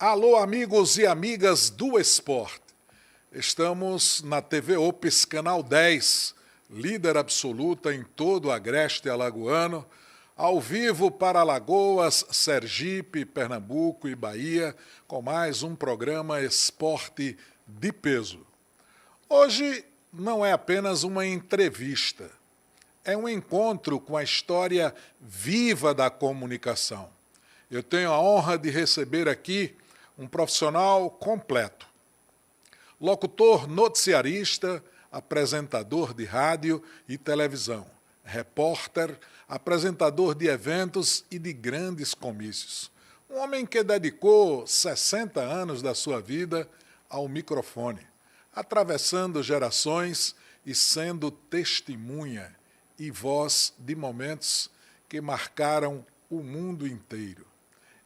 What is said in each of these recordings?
Alô, amigos e amigas do esporte. Estamos na TV Opes Canal 10, líder absoluta em todo o agreste alagoano, ao vivo para Alagoas, Sergipe, Pernambuco e Bahia, com mais um programa Esporte de Peso. Hoje não é apenas uma entrevista, é um encontro com a história viva da comunicação. Eu tenho a honra de receber aqui um profissional completo. Locutor noticiarista, apresentador de rádio e televisão, repórter, apresentador de eventos e de grandes comícios. Um homem que dedicou 60 anos da sua vida ao microfone, atravessando gerações e sendo testemunha e voz de momentos que marcaram o mundo inteiro.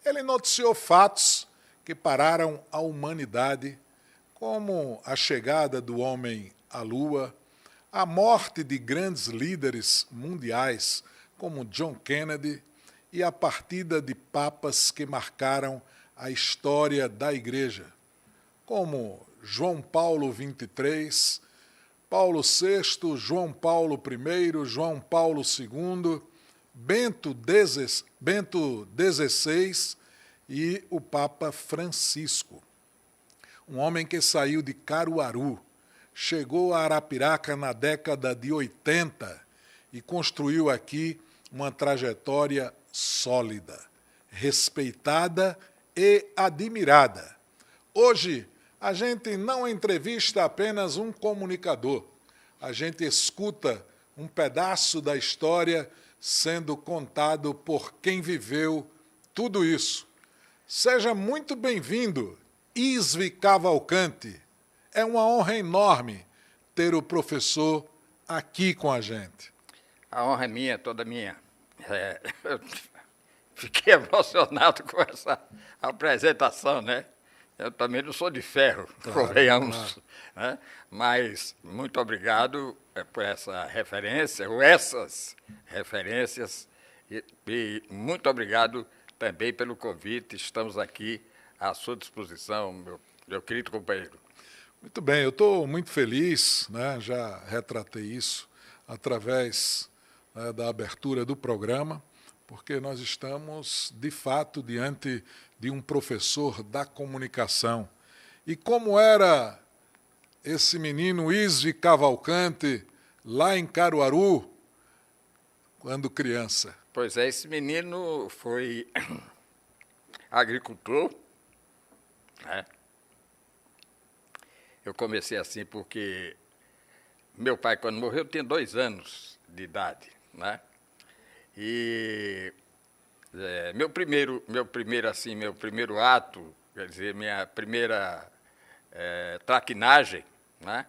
Ele noticiou fatos que pararam a humanidade, como a chegada do homem à Lua, a morte de grandes líderes mundiais, como John Kennedy, e a partida de papas que marcaram a história da Igreja, como João Paulo XXIII, Paulo VI, João Paulo I, João Paulo II, Bento XVI e o Papa Francisco. Um homem que saiu de Caruaru, chegou a Arapiraca na década de 80 e construiu aqui uma trajetória sólida, respeitada e admirada. Hoje, a gente não entrevista apenas um comunicador, a gente escuta um pedaço da história sendo contado por quem viveu tudo isso. Seja muito bem-vindo, Isvi Cavalcante. É uma honra enorme ter o professor aqui com a gente. A honra é minha, toda minha. Eu fiquei emocionado com essa apresentação, né? Eu também não sou de ferro, convenhamos, claro. Né? Mas muito obrigado por essa referência, ou essas referências, e muito obrigado também pelo convite. Estamos aqui à sua disposição, meu querido companheiro. Muito bem, eu estou muito feliz, né? Já retratei isso através da abertura do programa, porque nós estamos, de fato, diante de um professor da comunicação. E como era esse menino Isvi Cavalcante lá em Caruaru, quando criança? Pois é, esse menino foi agricultor, né? Eu comecei assim porque meu pai, quando morreu, tinha 2 anos de idade, né? E meu primeiro ato, quer dizer, minha primeira traquinagem, né?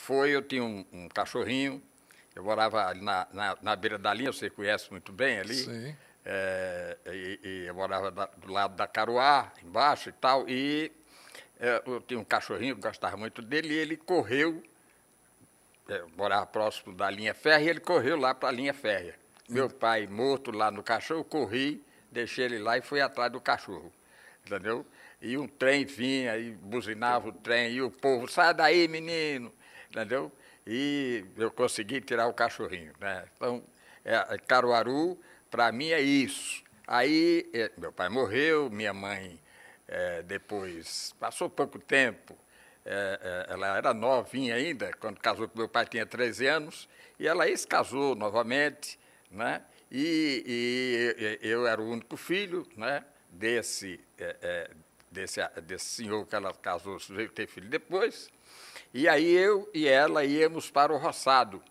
Eu tinha um cachorrinho, eu morava ali na beira da linha, você conhece muito bem ali. Sim. E eu morava do lado da Caruá, embaixo e tal, e eu tinha um cachorrinho, eu gostava muito dele, e ele correu, morava próximo da linha férrea, e ele correu lá para a linha férrea. Meu pai, morto lá no cachorro, corri, deixei ele lá e fui atrás do cachorro, entendeu? E um trem vinha, e buzinava o trem, e o povo, sai daí, menino, entendeu? E eu consegui tirar o cachorrinho, né? Então, Caruaru, para mim, é isso. Aí, meu pai morreu, minha mãe, depois, passou pouco tempo, ela era novinha ainda, quando casou com meu pai, tinha 13 anos, e ela aí se casou novamente, né? E eu era o único filho, né? Desse senhor que ela casou, veio ter filho depois. E aí eu e ela íamos para o roçado,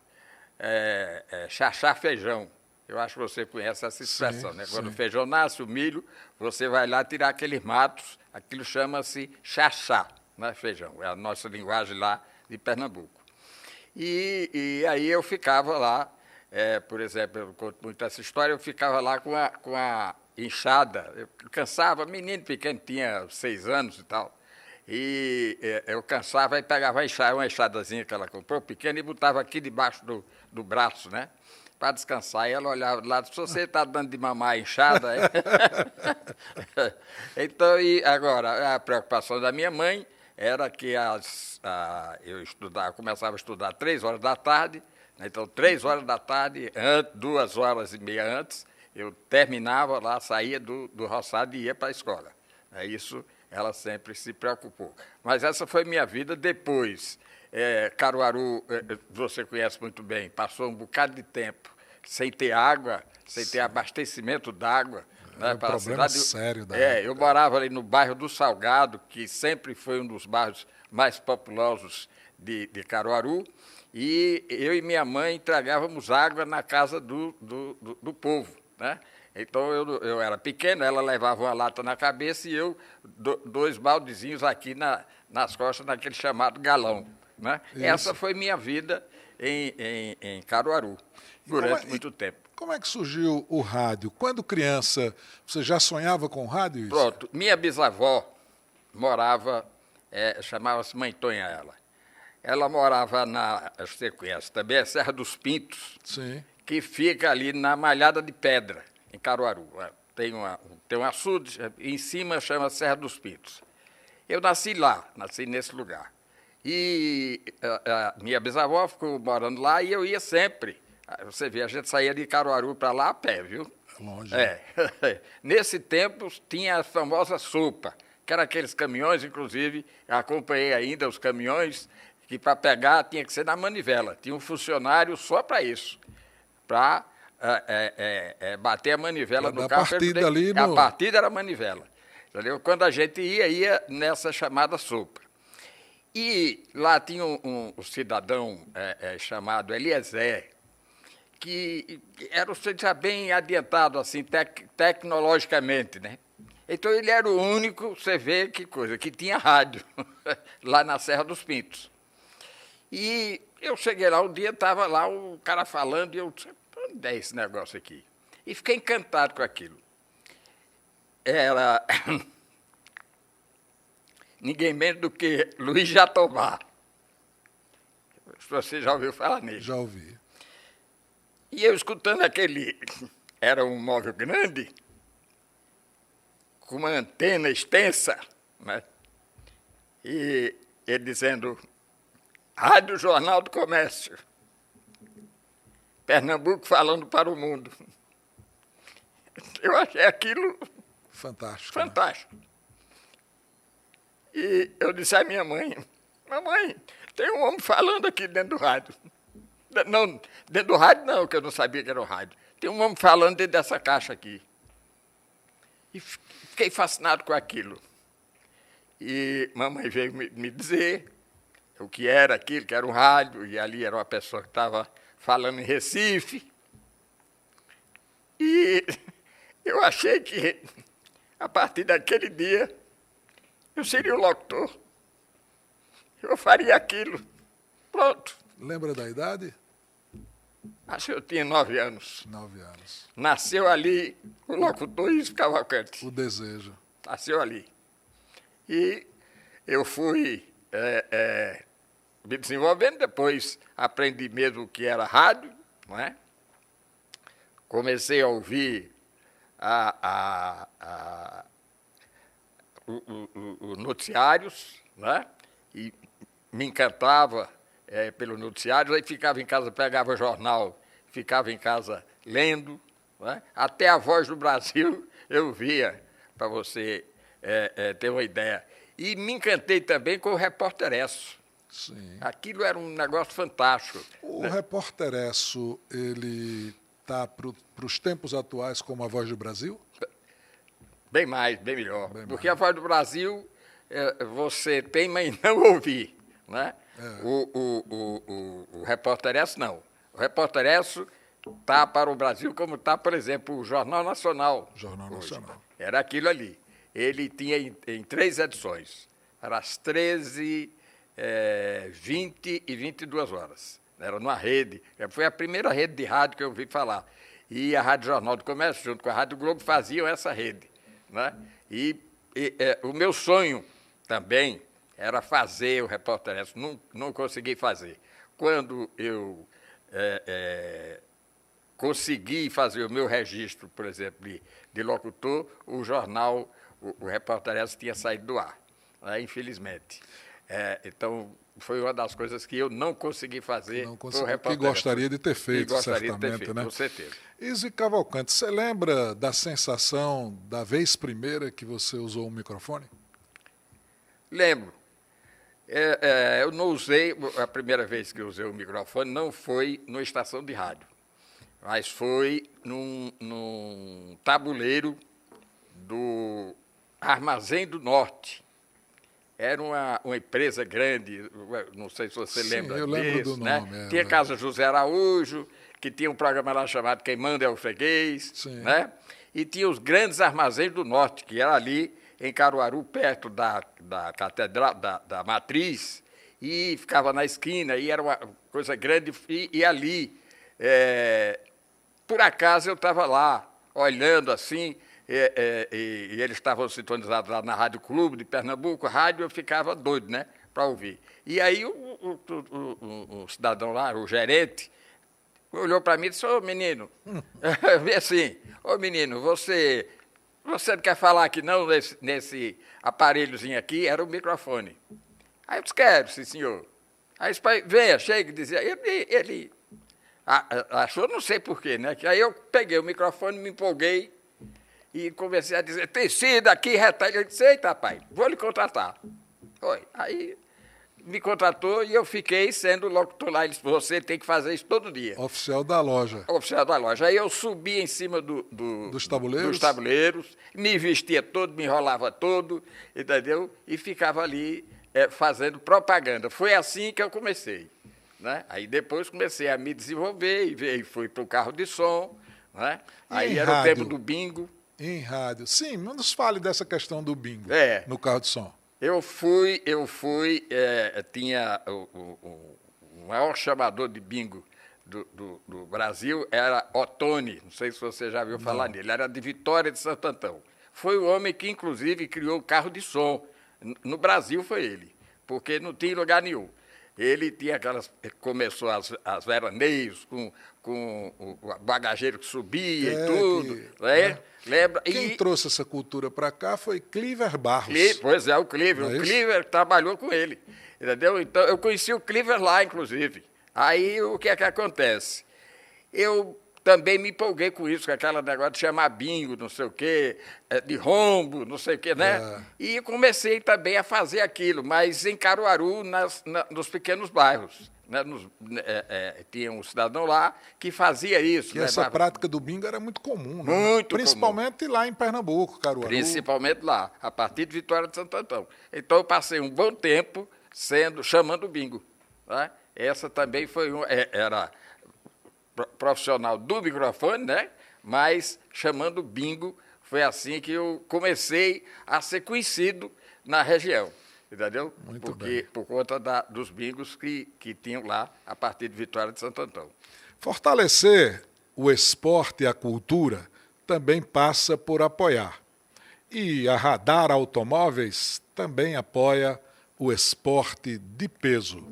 chachar feijão. Eu acho que você conhece essa expressão, né? Quando o feijão nasce, o milho, você vai lá tirar aqueles matos, aquilo chama-se chachá, né? Feijão, é a nossa linguagem lá de Pernambuco. E aí eu ficava lá, por exemplo, eu conto muito essa história, eu ficava lá com a enxada, eu cansava, menino pequeno, tinha 6 anos e tal, e eu cansava e pegava uma enxadazinha que ela comprou, pequena, e botava aqui debaixo do braço, né? para descansar. E ela olhava do lado, se você está dando de mamar inchada. Então, e agora, a preocupação da minha mãe era que eu começava a estudar 3 horas da tarde, né? Então, 3 horas da tarde, 2 horas e meia antes, eu terminava lá, saía do roçado e ia para a escola. Isso ela sempre se preocupou. Mas essa foi minha vida depois. Caruaru, você conhece muito bem, passou um bocado de tempo sem ter água, sem ter abastecimento d'água. Né, um problema sério da época. Eu morava ali no bairro do Salgado, que sempre foi um dos bairros mais populosos de Caruaru, e eu e minha mãe entregávamos água na casa do povo, né? Então, eu era pequeno, ela levava uma lata na cabeça e eu 2 baldezinhos aqui nas costas, naquele chamado galão. Né? Essa foi minha vida em Caruaru, durante muito tempo. Como é que surgiu o rádio? Quando criança, você já sonhava com rádio? Isso? Pronto, minha bisavó morava, chamava-se Mãe Tonha ela. Ela morava você conhece também, é Serra dos Pintos, sim, que fica ali na Malhada de Pedra, em Caruaru. Tem um açude, em cima chama Serra dos Pintos. Eu nasci lá, nasci nesse lugar. E a minha bisavó ficou morando lá e eu ia sempre. Você vê, a gente saía de Caruaru para lá a pé, viu? Longe. Nesse tempo tinha a famosa sopa, que eram aqueles caminhões, inclusive, acompanhei ainda os caminhões, que para pegar tinha que ser na manivela. Tinha um funcionário só para isso, para bater a manivela no carro. A partida era a manivela. Entendeu? Quando a gente ia nessa chamada sopa. E lá tinha um cidadão chamado Eliezer, que era já bem adiantado assim, tecnologicamente, né? Então ele era o único, você vê que coisa, que tinha rádio lá na Serra dos Pintos. E eu cheguei lá um dia, estava lá o cara falando, e eu disse, onde é esse negócio aqui? E fiquei encantado com aquilo. Era ninguém menos do que Luiz Jatobá. Você já ouviu falar nele? Já ouvi. E eu escutando era um móvel grande, com uma antena extensa, né? E ele dizendo, Rádio Jornal do Comércio, Pernambuco falando para o mundo. Eu achei aquilo fantástico. Fantástico. Né? E eu disse à minha mãe, mamãe, tem um homem falando aqui dentro do rádio. Não, dentro do rádio não, que eu não sabia que era o rádio. Tem um homem falando dentro dessa caixa aqui. E fiquei fascinado com aquilo. E mamãe veio me dizer o que era aquilo, que era um rádio, e ali era uma pessoa que estava falando em Recife. E eu achei que, a partir daquele dia, eu seria o locutor. Eu faria aquilo. Pronto. Lembra da idade? Acho que eu tinha 9 anos. 9 anos. Nasceu ali o locutor Luiz Cavalcante. O desejo. Nasceu ali. E eu fui me desenvolvendo, depois aprendi mesmo o que era rádio, não é? Comecei a ouvir os noticiários, né? E me encantava pelo noticiário, aí ficava em casa, pegava jornal, ficava em casa lendo, né? Até a Voz do Brasil eu via, para você ter uma ideia. E me encantei também com o Repórteresso. Sim. Aquilo era um negócio fantástico. O Repórteresso, ele está para os tempos atuais como a Voz do Brasil? Bem mais, bem melhor. Porque a Voz do Brasil, você tem, mas não ouvir. Né? O Repórteresso, não. O Repórteresso está para o Brasil como está, por exemplo, o Jornal Nacional. Jornal Nacional. Era aquilo ali. Ele tinha em 3 edições. Era às 13, 20 e 22 horas. Era numa rede. Foi a primeira rede de rádio que eu ouvi falar. E a Rádio Jornal do Comércio, junto com a Rádio Globo, faziam essa rede. Né? E o meu sonho também era fazer o Repórteresso. Não consegui fazer. Quando eu consegui fazer o meu registro, por exemplo, de locutor, o jornal, o Repórter Edson tinha saído do ar, né, infelizmente. Então, foi uma das coisas que eu não consegui fazer. Não consegui, que gostaria de ter feito, certamente, né? Com certeza. Izzy Cavalcante, você lembra da sensação da vez primeira que você usou um microfone? Lembro. Eu não usei, a primeira vez que eu usei o microfone não foi numa estação de rádio, mas foi num tabuleiro do Armazém do Norte. Era uma empresa grande, não sei se você lembra disso. Eu lembro do nome. Né? Tinha Casa José Araújo, que tinha um programa lá chamado Quem Manda é o Freguês. Sim. Né? E tinha os grandes armazéns do Norte, que era ali em Caruaru, perto da Catedral, da Matriz, e ficava na esquina, e era uma coisa grande, e ali, por acaso, eu estava lá, olhando assim, e eles estavam sintonizados lá na Rádio Clube de Pernambuco, a rádio, eu ficava doido, né, para ouvir. E aí o cidadão lá, o gerente, olhou para mim e disse: ô menino, assim, ô menino, você não quer falar aqui não nesse aparelhozinho aqui? Era o microfone. Aí eu disse: quero, sim senhor. Aí disse: venha, chega, dizia. Ele achou, não sei porquê, né? Aí eu peguei o microfone, me empolguei e comecei a dizer: tecido aqui, retalho. Ele disse: eita, pai, vou lhe contratar. Foi. Aí me contratou e eu fiquei sendo locutor lá. Ele disse: você tem que fazer isso todo dia. Oficial da loja. Oficial da loja. Aí eu subia em cima dos tabuleiros, me vestia todo, me enrolava todo, entendeu? E ficava ali fazendo propaganda. Foi assim que eu comecei. Né? Aí depois comecei a me desenvolver e fui para o carro de som. Né? Aí era rádio, o tempo do bingo. Em rádio. Sim, nos fale dessa questão do bingo no carro de som. Eu tinha o maior chamador de bingo do Brasil, era Ottoni, não sei se você já viu falar nele, era de Vitória de Santo Antão. Foi o homem que, inclusive, criou o carro de som. No Brasil foi ele, porque não tinha lugar nenhum. Ele tinha começou as veraneios com o bagageiro que subia e tudo. Lembra? Quem trouxe essa cultura para cá foi Cliver Barros. Pois é, o Cliver. O Cliver trabalhou com ele. Entendeu? Então, eu conheci o Cliver lá, inclusive. Aí, o que é que acontece? Eu também me empolguei com isso, com aquele negócio de chamar bingo, não sei o quê, de rombo, não sei o quê, né? E comecei também a fazer aquilo, mas em Caruaru, nos pequenos bairros. Né? Tinha um cidadão lá que fazia isso. E essa prática do bingo era muito comum, né? Muito Principalmente comum. Lá em Pernambuco, Caruaru. Principalmente lá, a partir de Vitória de Santo Antão. Então, eu passei um bom tempo chamando bingo. Né? Essa também foi era profissional do microfone, né? Mas chamando bingo, foi assim que eu comecei a ser conhecido na região. Entendeu? Por conta dos bingos que tinham lá a partir de Vitória de Santo Antão. Fortalecer o esporte e a cultura também passa por apoiar. E a Radar Automóveis também apoia o esporte de peso.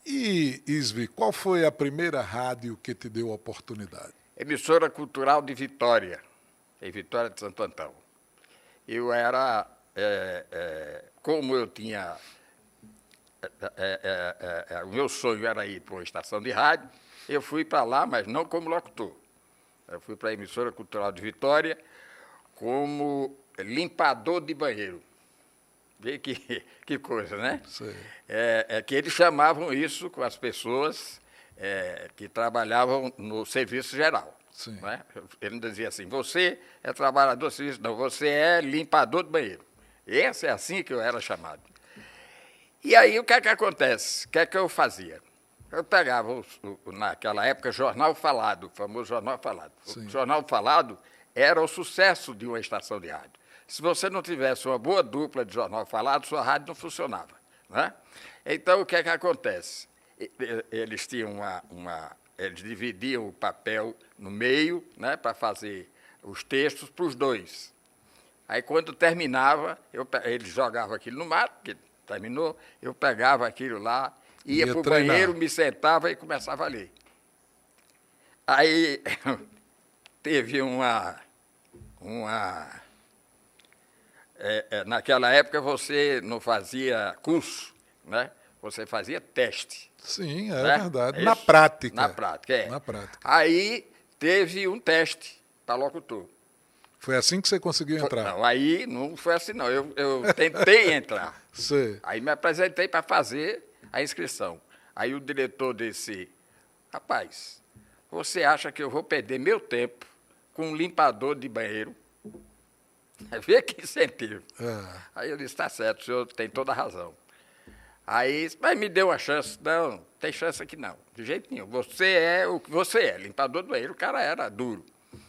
E, Izzy, qual foi a primeira rádio que te deu a oportunidade? Emissora Cultural de Vitória, em Vitória de Santo Antão. Eu era... como eu tinha... o meu sonho era ir para uma estação de rádio, eu fui para lá, mas não como locutor. Eu fui para a Emissora Cultural de Vitória como limpador de banheiro. Vê que coisa, né? Que eles chamavam isso com as pessoas que trabalhavam no serviço geral. Né? Ele não dizia assim: você é trabalhador do serviço, não, você é limpador de banheiro. Esse é assim que eu era chamado. E aí, o que é que acontece? O que é que eu fazia? Eu pegava, naquela época, Jornal Falado, o famoso Jornal Falado. Sim. O Jornal Falado era o sucesso de uma estação de rádio. Se você não tivesse uma boa dupla de jornal falado, sua rádio não funcionava. Né? Então, o que é que acontece? Eles tinham eles dividiam o papel no meio, né, para fazer os textos para os dois. Aí, quando terminava, eles jogavam aquilo no mato, que terminou, eu pegava aquilo lá, ia para o banheiro, me sentava e começava a ler. Aí teve naquela época você não fazia curso, né? Você fazia teste. Sim, é né? verdade. É Na isso? prática. Na prática, é. Na prática. Aí teve um teste para locutor. Foi assim que você conseguiu entrar? Não, aí não foi assim, não. Eu tentei entrar. Sei. Aí me apresentei para fazer a inscrição. Aí o diretor disse, rapaz, você acha que eu vou perder meu tempo com um limpador de banheiro? Vê que incentivo. Aí eu disse, tá certo, o senhor tem toda a razão. Aí, mas me deu uma chance. Não, tem chance aqui não, de jeito nenhum. Você é o que você é, limpador do banheiro, o cara era duro.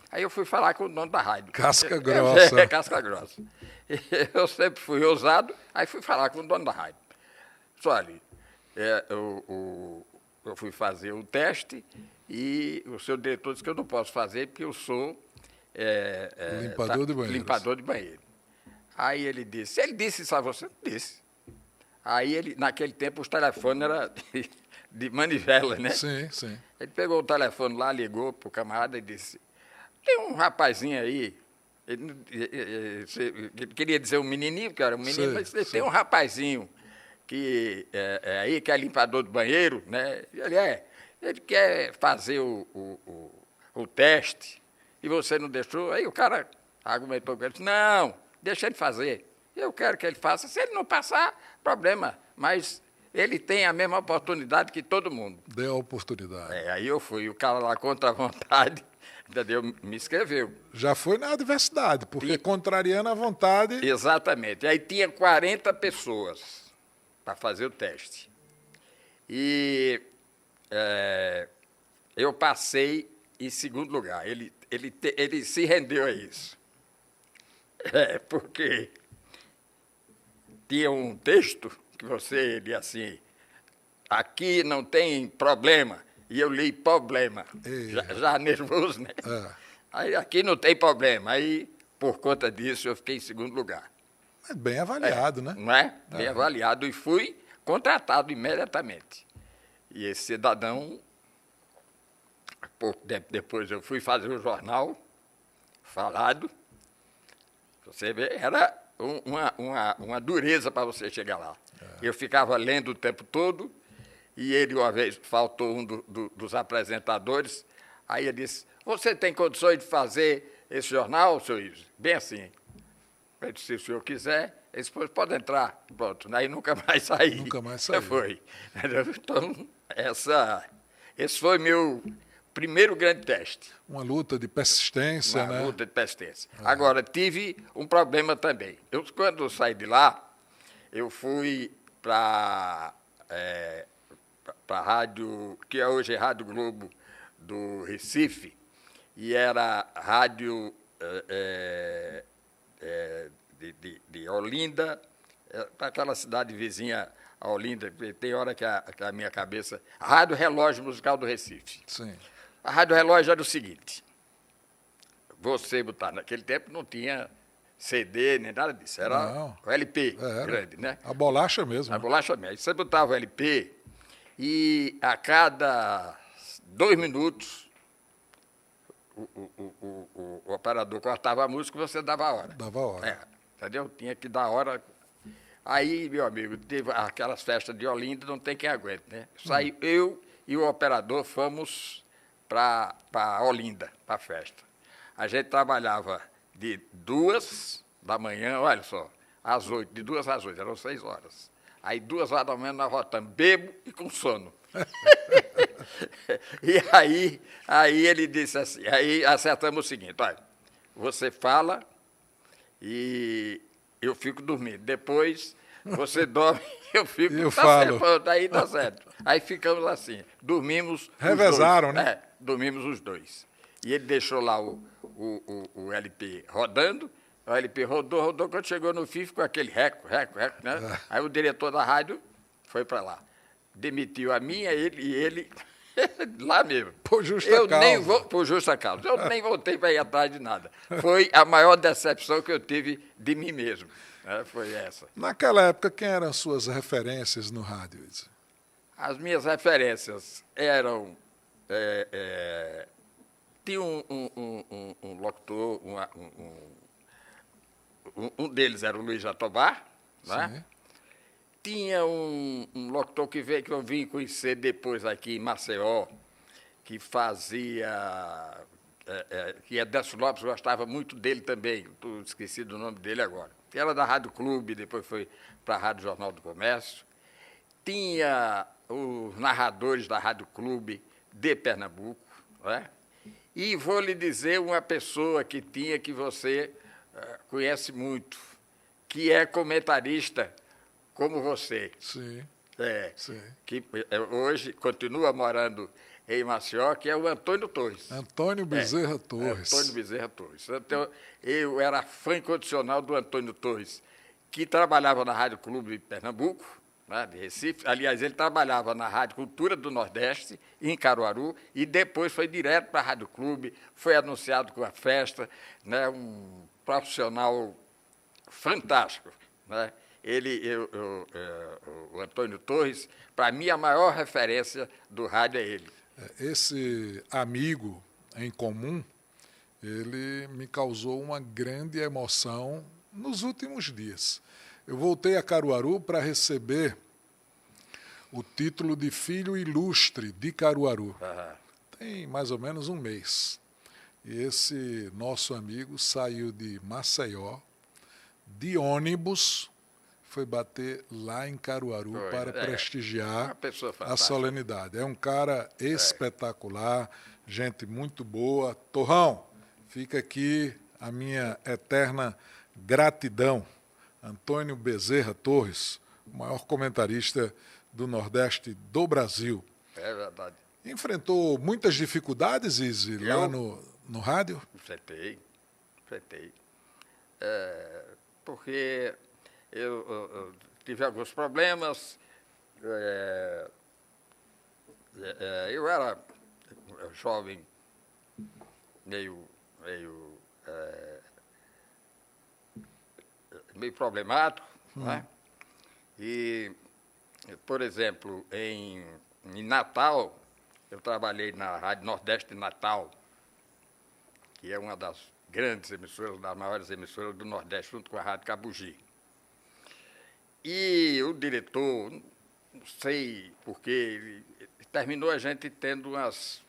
Aí eu fui falar com o dono da rádio. Casca grossa. Casca grossa. Eu sempre fui ousado, aí fui falar com o dono da rádio. Só ali, eu fui fazer o teste e o seu diretor disse que eu não posso fazer porque eu sou limpador de banheiro. Limpador de banheiro. Aí ele disse isso a você? Disse. Aí naquele tempo os telefones eram de manivela, né? Sim, sim. Ele pegou o telefone lá, ligou para o camarada e disse, tem um rapazinho aí, ele queria dizer um menininho, que era um menino, mas tem um rapazinho que aí que é limpador do banheiro, né? Ele quer fazer o teste e você não deixou. Aí o cara argumentou com ele, disse, não, deixa ele fazer. Eu quero que ele faça. Se ele não passar, problema. Mas ele tem a mesma oportunidade que todo mundo. Dê a oportunidade. Aí eu fui, o cara lá contra a vontade, entendeu? Me inscreveu. Já foi na adversidade, porque contrariando a vontade... Exatamente. Aí tinha 40 pessoas para fazer o teste. E eu passei em segundo lugar. Ele se rendeu a isso. Porque tinha um texto que você lia assim, aqui não tem problema, e eu li problema, já nervoso, né? Aí aqui não tem problema, aí por conta disso eu fiquei em segundo lugar. É bem avaliado, né? Não é? Bem avaliado, e fui contratado imediatamente. E esse cidadão, pouco tempo depois eu fui fazer o jornal falado, você vê, era uma dureza para você chegar lá. Eu ficava lendo o tempo todo, e ele, uma vez, faltou um dos apresentadores, aí ele disse, você tem condições de fazer esse jornal, senhor Ives? Bem assim. Eu disse, se o senhor quiser, ele disse, pode entrar. Pronto, aí nunca mais saí. Nunca mais saiu. Foi. Então, esse foi meu primeiro grande teste. Uma luta de persistência, né? Uma luta de persistência. Agora, tive um problema também. Quando eu saí de lá, eu fui para a rádio, que hoje é Rádio Globo do Recife, e era rádio de Olinda, para aquela cidade vizinha a Olinda, tem hora que a minha cabeça... Rádio Relógio Musical do Recife. Sim. A Rádio Relógio era o seguinte, você botar, naquele tempo não tinha CD nem nada disso, era o LP grande, né? A bolacha mesmo. A bolacha mesmo. Você botava o LP e a cada 2 minutos o operador cortava a música e você dava a hora. Dava a hora. Entendeu? Tinha que dar a hora. Aí, meu amigo, teve aquelas festas de Olinda, não tem quem aguente, né? Saí, eu e o operador fomos para Olinda, para a festa. A gente trabalhava de 2 da manhã, olha só, às 8, de 2 às 8, eram 6 horas. Aí 2 horas da manhã nós voltamos, bebo e com sono. E aí ele disse assim, aí acertamos o seguinte, olha, você fala e eu fico dormindo. Depois você dorme, eu fico... Eu falo. Certo, aí tá certo. Aí ficamos assim, dormimos revezaram, os dois, né? Dormimos os dois. E ele deixou lá o LP rodando, o LP rodou, quando chegou no fim, ficou aquele reco, né? Aí o diretor da rádio foi para lá. Demitiu a minha, ele lá mesmo. Por justa causa. Por justa causa. Eu nem voltei para ir atrás de nada. Foi a maior decepção que eu tive de mim mesmo. Foi essa. Naquela época, quem eram suas referências no rádio? As minhas referências eram Tinha um locutor, um deles era o Luiz Jatobá, né? Tinha um locutor que eu vim conhecer depois aqui em Maceió, que fazia... que Edécio Lopes gostava muito dele também, esqueci do nome dele agora. Que era da Rádio Clube, depois foi para a Rádio Jornal do Comércio. Tinha os narradores da Rádio Clube de Pernambuco, né? E vou lhe dizer uma pessoa que você conhece muito, que é comentarista como você. Sim. Sim. Que hoje continua morando em Maceió, que é o Antônio Torres. Antônio Bezerra Torres. Antônio Bezerra Torres. Então, eu era fã incondicional do Antônio Torres, que trabalhava na Rádio Clube de Pernambuco, né, de Recife. Aliás, ele trabalhava na Rádio Cultura do Nordeste, em Caruaru, e depois foi direto para a Rádio Clube, foi anunciado com a festa, né, um profissional fantástico, né? O Antônio Torres, para mim, a maior referência do rádio é ele. Esse amigo em comum, ele me causou uma grande emoção nos últimos dias. Eu voltei a Caruaru para receber o título de Filho Ilustre de Caruaru. Tem mais ou menos um mês. E esse nosso amigo saiu de Maceió, de ônibus, foi bater lá em Caruaru para prestigiar a solenidade. É um cara espetacular, gente muito boa. Torrão, fica aqui a minha eterna gratidão. Antônio Bezerra Torres, o maior comentarista do Nordeste do Brasil. É verdade. Enfrentou muitas dificuldades, Izzy, lá no rádio? Enfrentei. Porque eu tive alguns problemas. Eu era jovem, meio problemático, né? E, por exemplo, em Natal, eu trabalhei na Rádio Nordeste de Natal, que é uma das grandes emissoras, das maiores emissoras do Nordeste, junto com a Rádio Cabugi. E o diretor, não sei porquê, terminou a gente tendo umas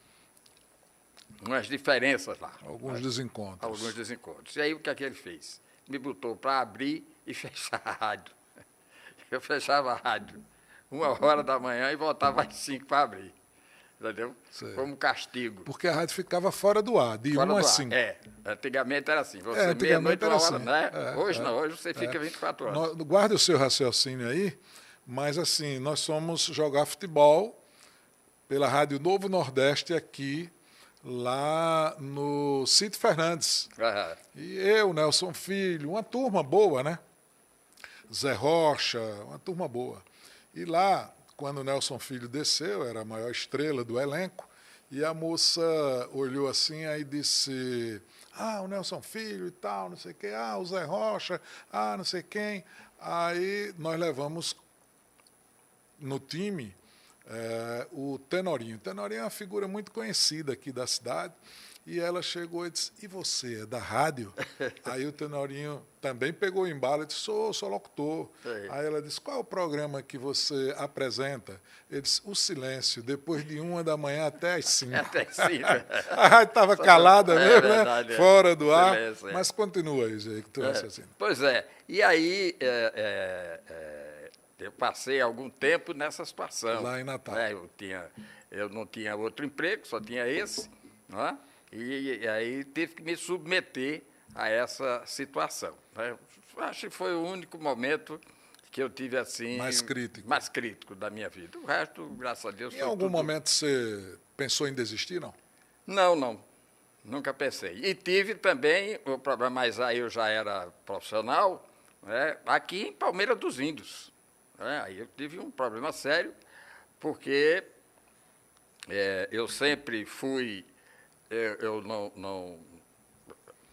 diferenças lá. Alguns desencontros. E aí o que é que ele fez? Me botou para abrir e fechar a rádio. Eu fechava a rádio 1h da manhã e voltava às 5 para abrir. Entendeu? Sei. Como castigo. Porque a rádio ficava fora do ar, de 1 às 5. Antigamente era assim. Você meia-noite, 1 hora, né? Hoje não, hoje você fica 24 horas. Guarde o seu raciocínio aí, mas assim, nós somos jogar futebol pela Rádio Novo Nordeste aqui, lá no Cito Fernandes. E eu, Nelson Filho, uma turma boa, né? Zé Rocha, uma turma boa. E lá, quando o Nelson Filho desceu, era a maior estrela do elenco, e a moça olhou assim, aí disse, o Nelson Filho e tal, não sei o quê, o Zé Rocha, não sei quem. Aí nós levamos no time o Tenorinho. O Tenorinho é uma figura muito conhecida aqui da cidade, e ela chegou e disse, e você, é da rádio? Aí o Tenorinho também pegou o embalo e disse, sou locutor. Aí ela disse, qual é o programa que você apresenta? Ele disse, O Silêncio, depois de 1 da manhã até às 5. Até às 5. A rádio estava calada mesmo, verdade, né? Fora do ar. Silêncio, Mas continua aí, que tu assim. Pois é. E aí eu passei algum tempo nessa situação. Lá em Natal. Eu não tinha outro emprego, só tinha esse, não é? E aí tive que me submeter a essa situação. Né? Acho que foi o único momento que eu tive assim... Mais crítico. Mais crítico da minha vida. O resto, graças a Deus... Em algum momento você pensou em desistir, não? Não. Nunca pensei. E tive também o problema, mas aí eu já era profissional, né? Aqui em Palmeira dos Índios. Né? Aí eu tive um problema sério, porque eu sempre fui... Eu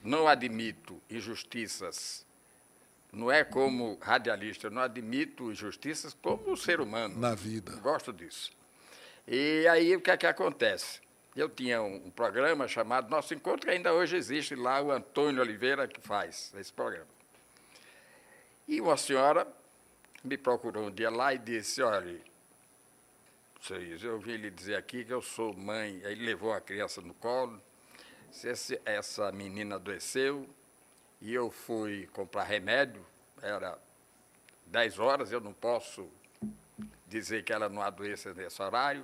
não admito injustiças, não é como radialista, eu não admito injustiças como ser humano. Na vida. Gosto disso. E aí o que é que acontece? eu tinha um programa chamado Nosso Encontro, que ainda hoje existe lá, o Antônio Oliveira que faz esse programa. E uma senhora me procurou um dia lá e disse, olha, seu Iso, eu vim lhe dizer aqui que eu sou mãe. Aí levou a criança no colo, essa menina adoeceu, e eu fui comprar remédio, era 10 horas, eu não posso dizer que ela não adoeça nesse horário,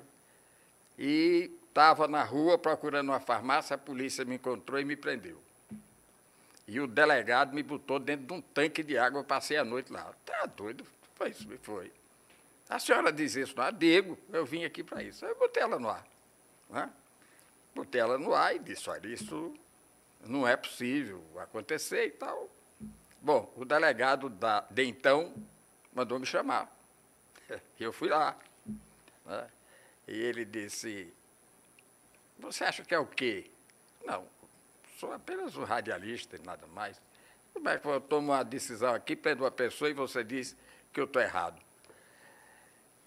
e estava na rua procurando uma farmácia, a polícia me encontrou e me prendeu. E o delegado me botou dentro de um tanque de água, eu passei a noite lá. Tá doido? Foi isso, foi. A senhora diz isso, não? Digo, eu vim aqui para isso. Eu botei ela no ar. Né? Botei ela no ar e disse, olha, isso não é possível acontecer e tal. Bom, o delegado de então mandou me chamar. E eu fui lá. Né? E ele disse, você acha que é o quê? Não, sou apenas um radialista e nada mais. Como é que eu tomo uma decisão aqui, prendo uma pessoa e você diz que eu estou errado?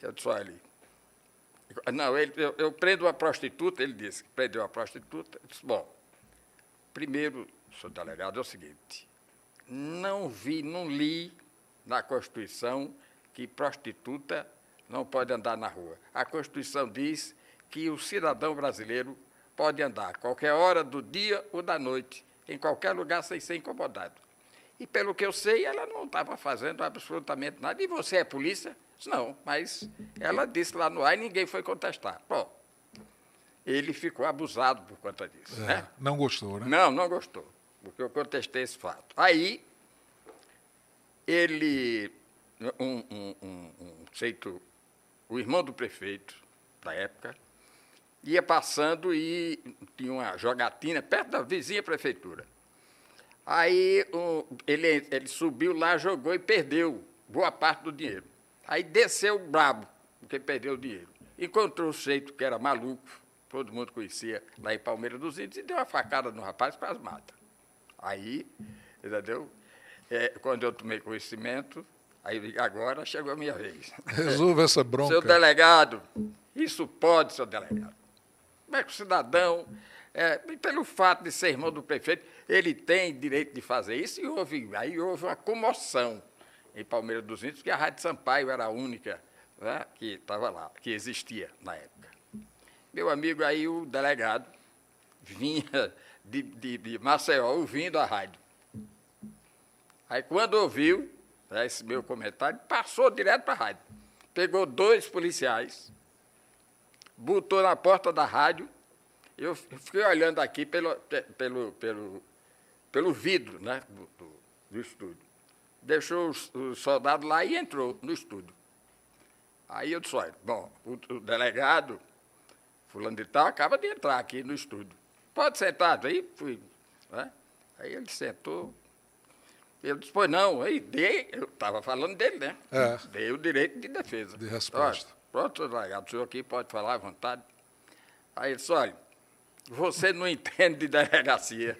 Eu disse, olha, não, eu prendo uma prostituta, ele disse que prendeu uma prostituta. Eu disse, bom, primeiro, senhor delegado, é o seguinte, não li na Constituição que prostituta não pode andar na rua. A Constituição diz que o cidadão brasileiro pode andar a qualquer hora do dia ou da noite, em qualquer lugar sem ser incomodado. E, pelo que eu sei, ela não estava fazendo absolutamente nada. E você é polícia? Não, mas ela disse lá no ar e ninguém foi contestar. Bom, ele ficou abusado por conta disso. Né? Não gostou, né? Não gostou, porque eu contestei esse fato. Aí, ele, o irmão do prefeito da época, ia passando e tinha uma jogatina perto da vizinha prefeitura. Aí ele subiu lá, jogou e perdeu boa parte do dinheiro. Aí desceu brabo, porque perdeu o dinheiro. Encontrou o sujeito que era maluco, todo mundo conhecia, lá em Palmeira dos Índios, e deu uma facada no rapaz, quase mata. Aí, entendeu? Quando eu tomei conhecimento, aí agora chegou a minha vez. Resolva essa bronca. Seu delegado, isso pode, seu delegado. Como é que o cidadão, pelo fato de ser irmão do prefeito, ele tem direito de fazer isso? E aí houve uma comoção em Palmeira dos Índios, porque a Rádio Sampaio era a única, né, que estava lá, que existia na época. Meu amigo, aí o delegado vinha de Maceió ouvindo a rádio. Aí, quando ouviu esse meu comentário, passou direto para a rádio. Pegou 2 policiais, botou na porta da rádio, eu fiquei olhando aqui pelo vidro, né, do estúdio. Deixou o soldado lá e entrou no estúdio. Aí eu disse, olha, bom, o delegado, fulano de tal, acaba de entrar aqui no estúdio. Pode sentar aí? Fui. Né? Aí ele sentou. Ele disse, pois não, aí eu estava falando dele, né? Dei o direito de defesa. De resposta. Olha, pronto, delegado, o senhor aqui pode falar à vontade. Aí ele disse, olha, você não entende de delegacia,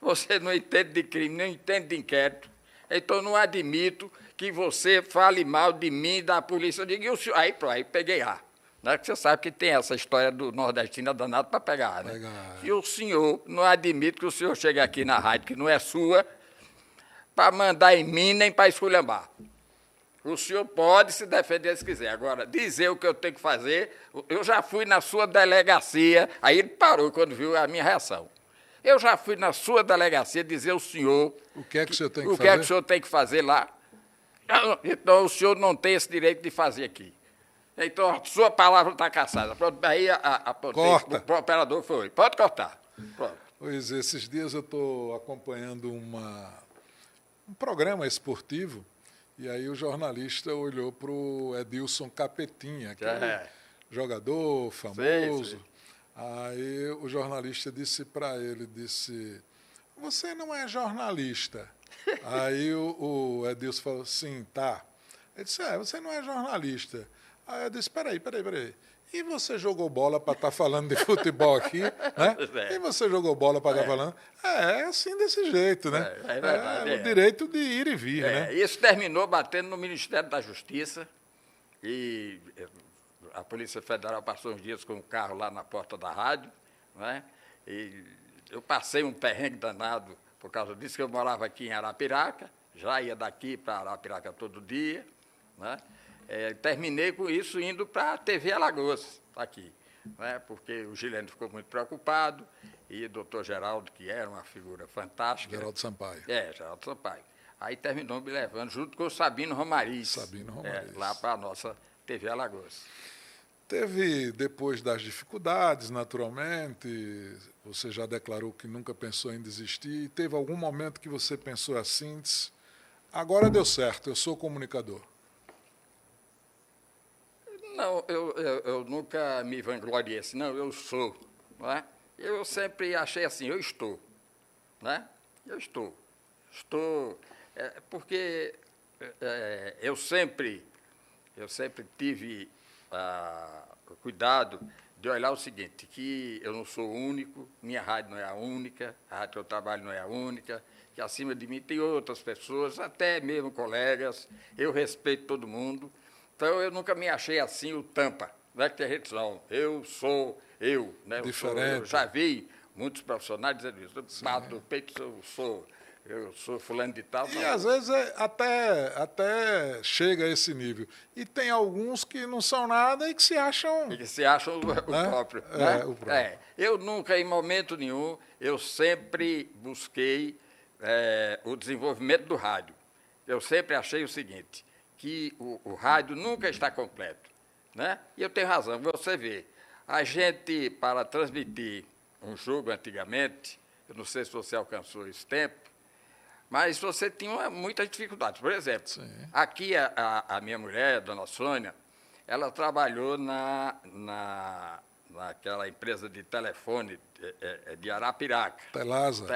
você não entende de crime, não entende de inquérito, então não admito que você fale mal de mim e da polícia. Eu digo, e o senhor? Aí peguei ar. Né? Porque você sabe que tem essa história do nordestino danado para pegar, né? E o senhor não admite que o senhor chegue aqui na rádio, que não é sua, para mandar em mim nem para esculhambar. O senhor pode se defender se quiser. Agora, dizer o que eu tenho que fazer, eu já fui na sua delegacia, aí ele parou quando viu a minha reação. Eu já fui na sua delegacia dizer ao senhor... O que é que o senhor tem que fazer? O que é que o senhor tem que fazer lá? Então, o senhor não tem esse direito de fazer aqui. Então, a sua palavra está caçada. Pronto, aí Corta. O operador foi. Pode cortar. Pronto. Pois é, esses dias eu estou acompanhando um programa esportivo e aí o jornalista olhou para o Edilson Capetinha, que é jogador famoso. Sim. Aí o jornalista disse para ele, você não é jornalista. Aí o Edilson falou, sim, tá. Ele disse, você não é jornalista. Aí eu disse, peraí. E você jogou bola para estar falando de futebol aqui, né? E você jogou bola para estar falando? É assim desse jeito, né? É verdade. O direito de ir e vir, né? Isso terminou batendo no Ministério da Justiça e a Polícia Federal passou uns dias com o carro lá na porta da rádio né? E eu passei um perrengue danado por causa disso, que eu morava aqui em Arapiraca, já ia daqui para Arapiraca todo dia, né? Terminei com isso indo para a TV Alagoas, aqui, né? Porque o Gileno ficou muito preocupado, e o doutor Geraldo, que era uma figura fantástica. Geraldo Sampaio. Geraldo Sampaio. Aí terminou me levando, junto com o Sabino Romariz. Sabino Romariz. Lá para a nossa TV Alagoas. Teve, depois das dificuldades, naturalmente, você já declarou que nunca pensou em desistir, teve algum momento que você pensou assim, disse, agora deu certo, eu sou comunicador? Não, eu nunca me vangloriei assim, não, eu sou. Não é? Eu sempre achei assim, eu estou. Né? Eu estou. Porque eu sempre tive o cuidado de olhar o seguinte, que eu não sou o único, minha rádio não é a única, a rádio que eu trabalho não é a única, que acima de mim tem outras pessoas, até mesmo colegas, eu respeito todo mundo. Então, eu nunca me achei assim o tampa, não é que tem gente não, eu sou eu. Né? Eu já vi muitos profissionais dizendo isso, eu bato no peito, eu sou fulano de tal. E às vezes até chega a esse nível. E tem alguns que não são nada e que se acham... E que se acham o próprio. Né? O próprio. Eu nunca, em momento nenhum, eu sempre busquei o desenvolvimento do rádio. Eu sempre achei o seguinte, que o rádio nunca está completo. Né? E eu tenho razão, você vê, a gente, para transmitir um jogo antigamente, eu não sei se você alcançou esse tempo, mas você tinha muitas dificuldades. Por exemplo, aqui a minha mulher, a dona Sônia, ela trabalhou naquela empresa de telefone de Arapiraca. Telasa.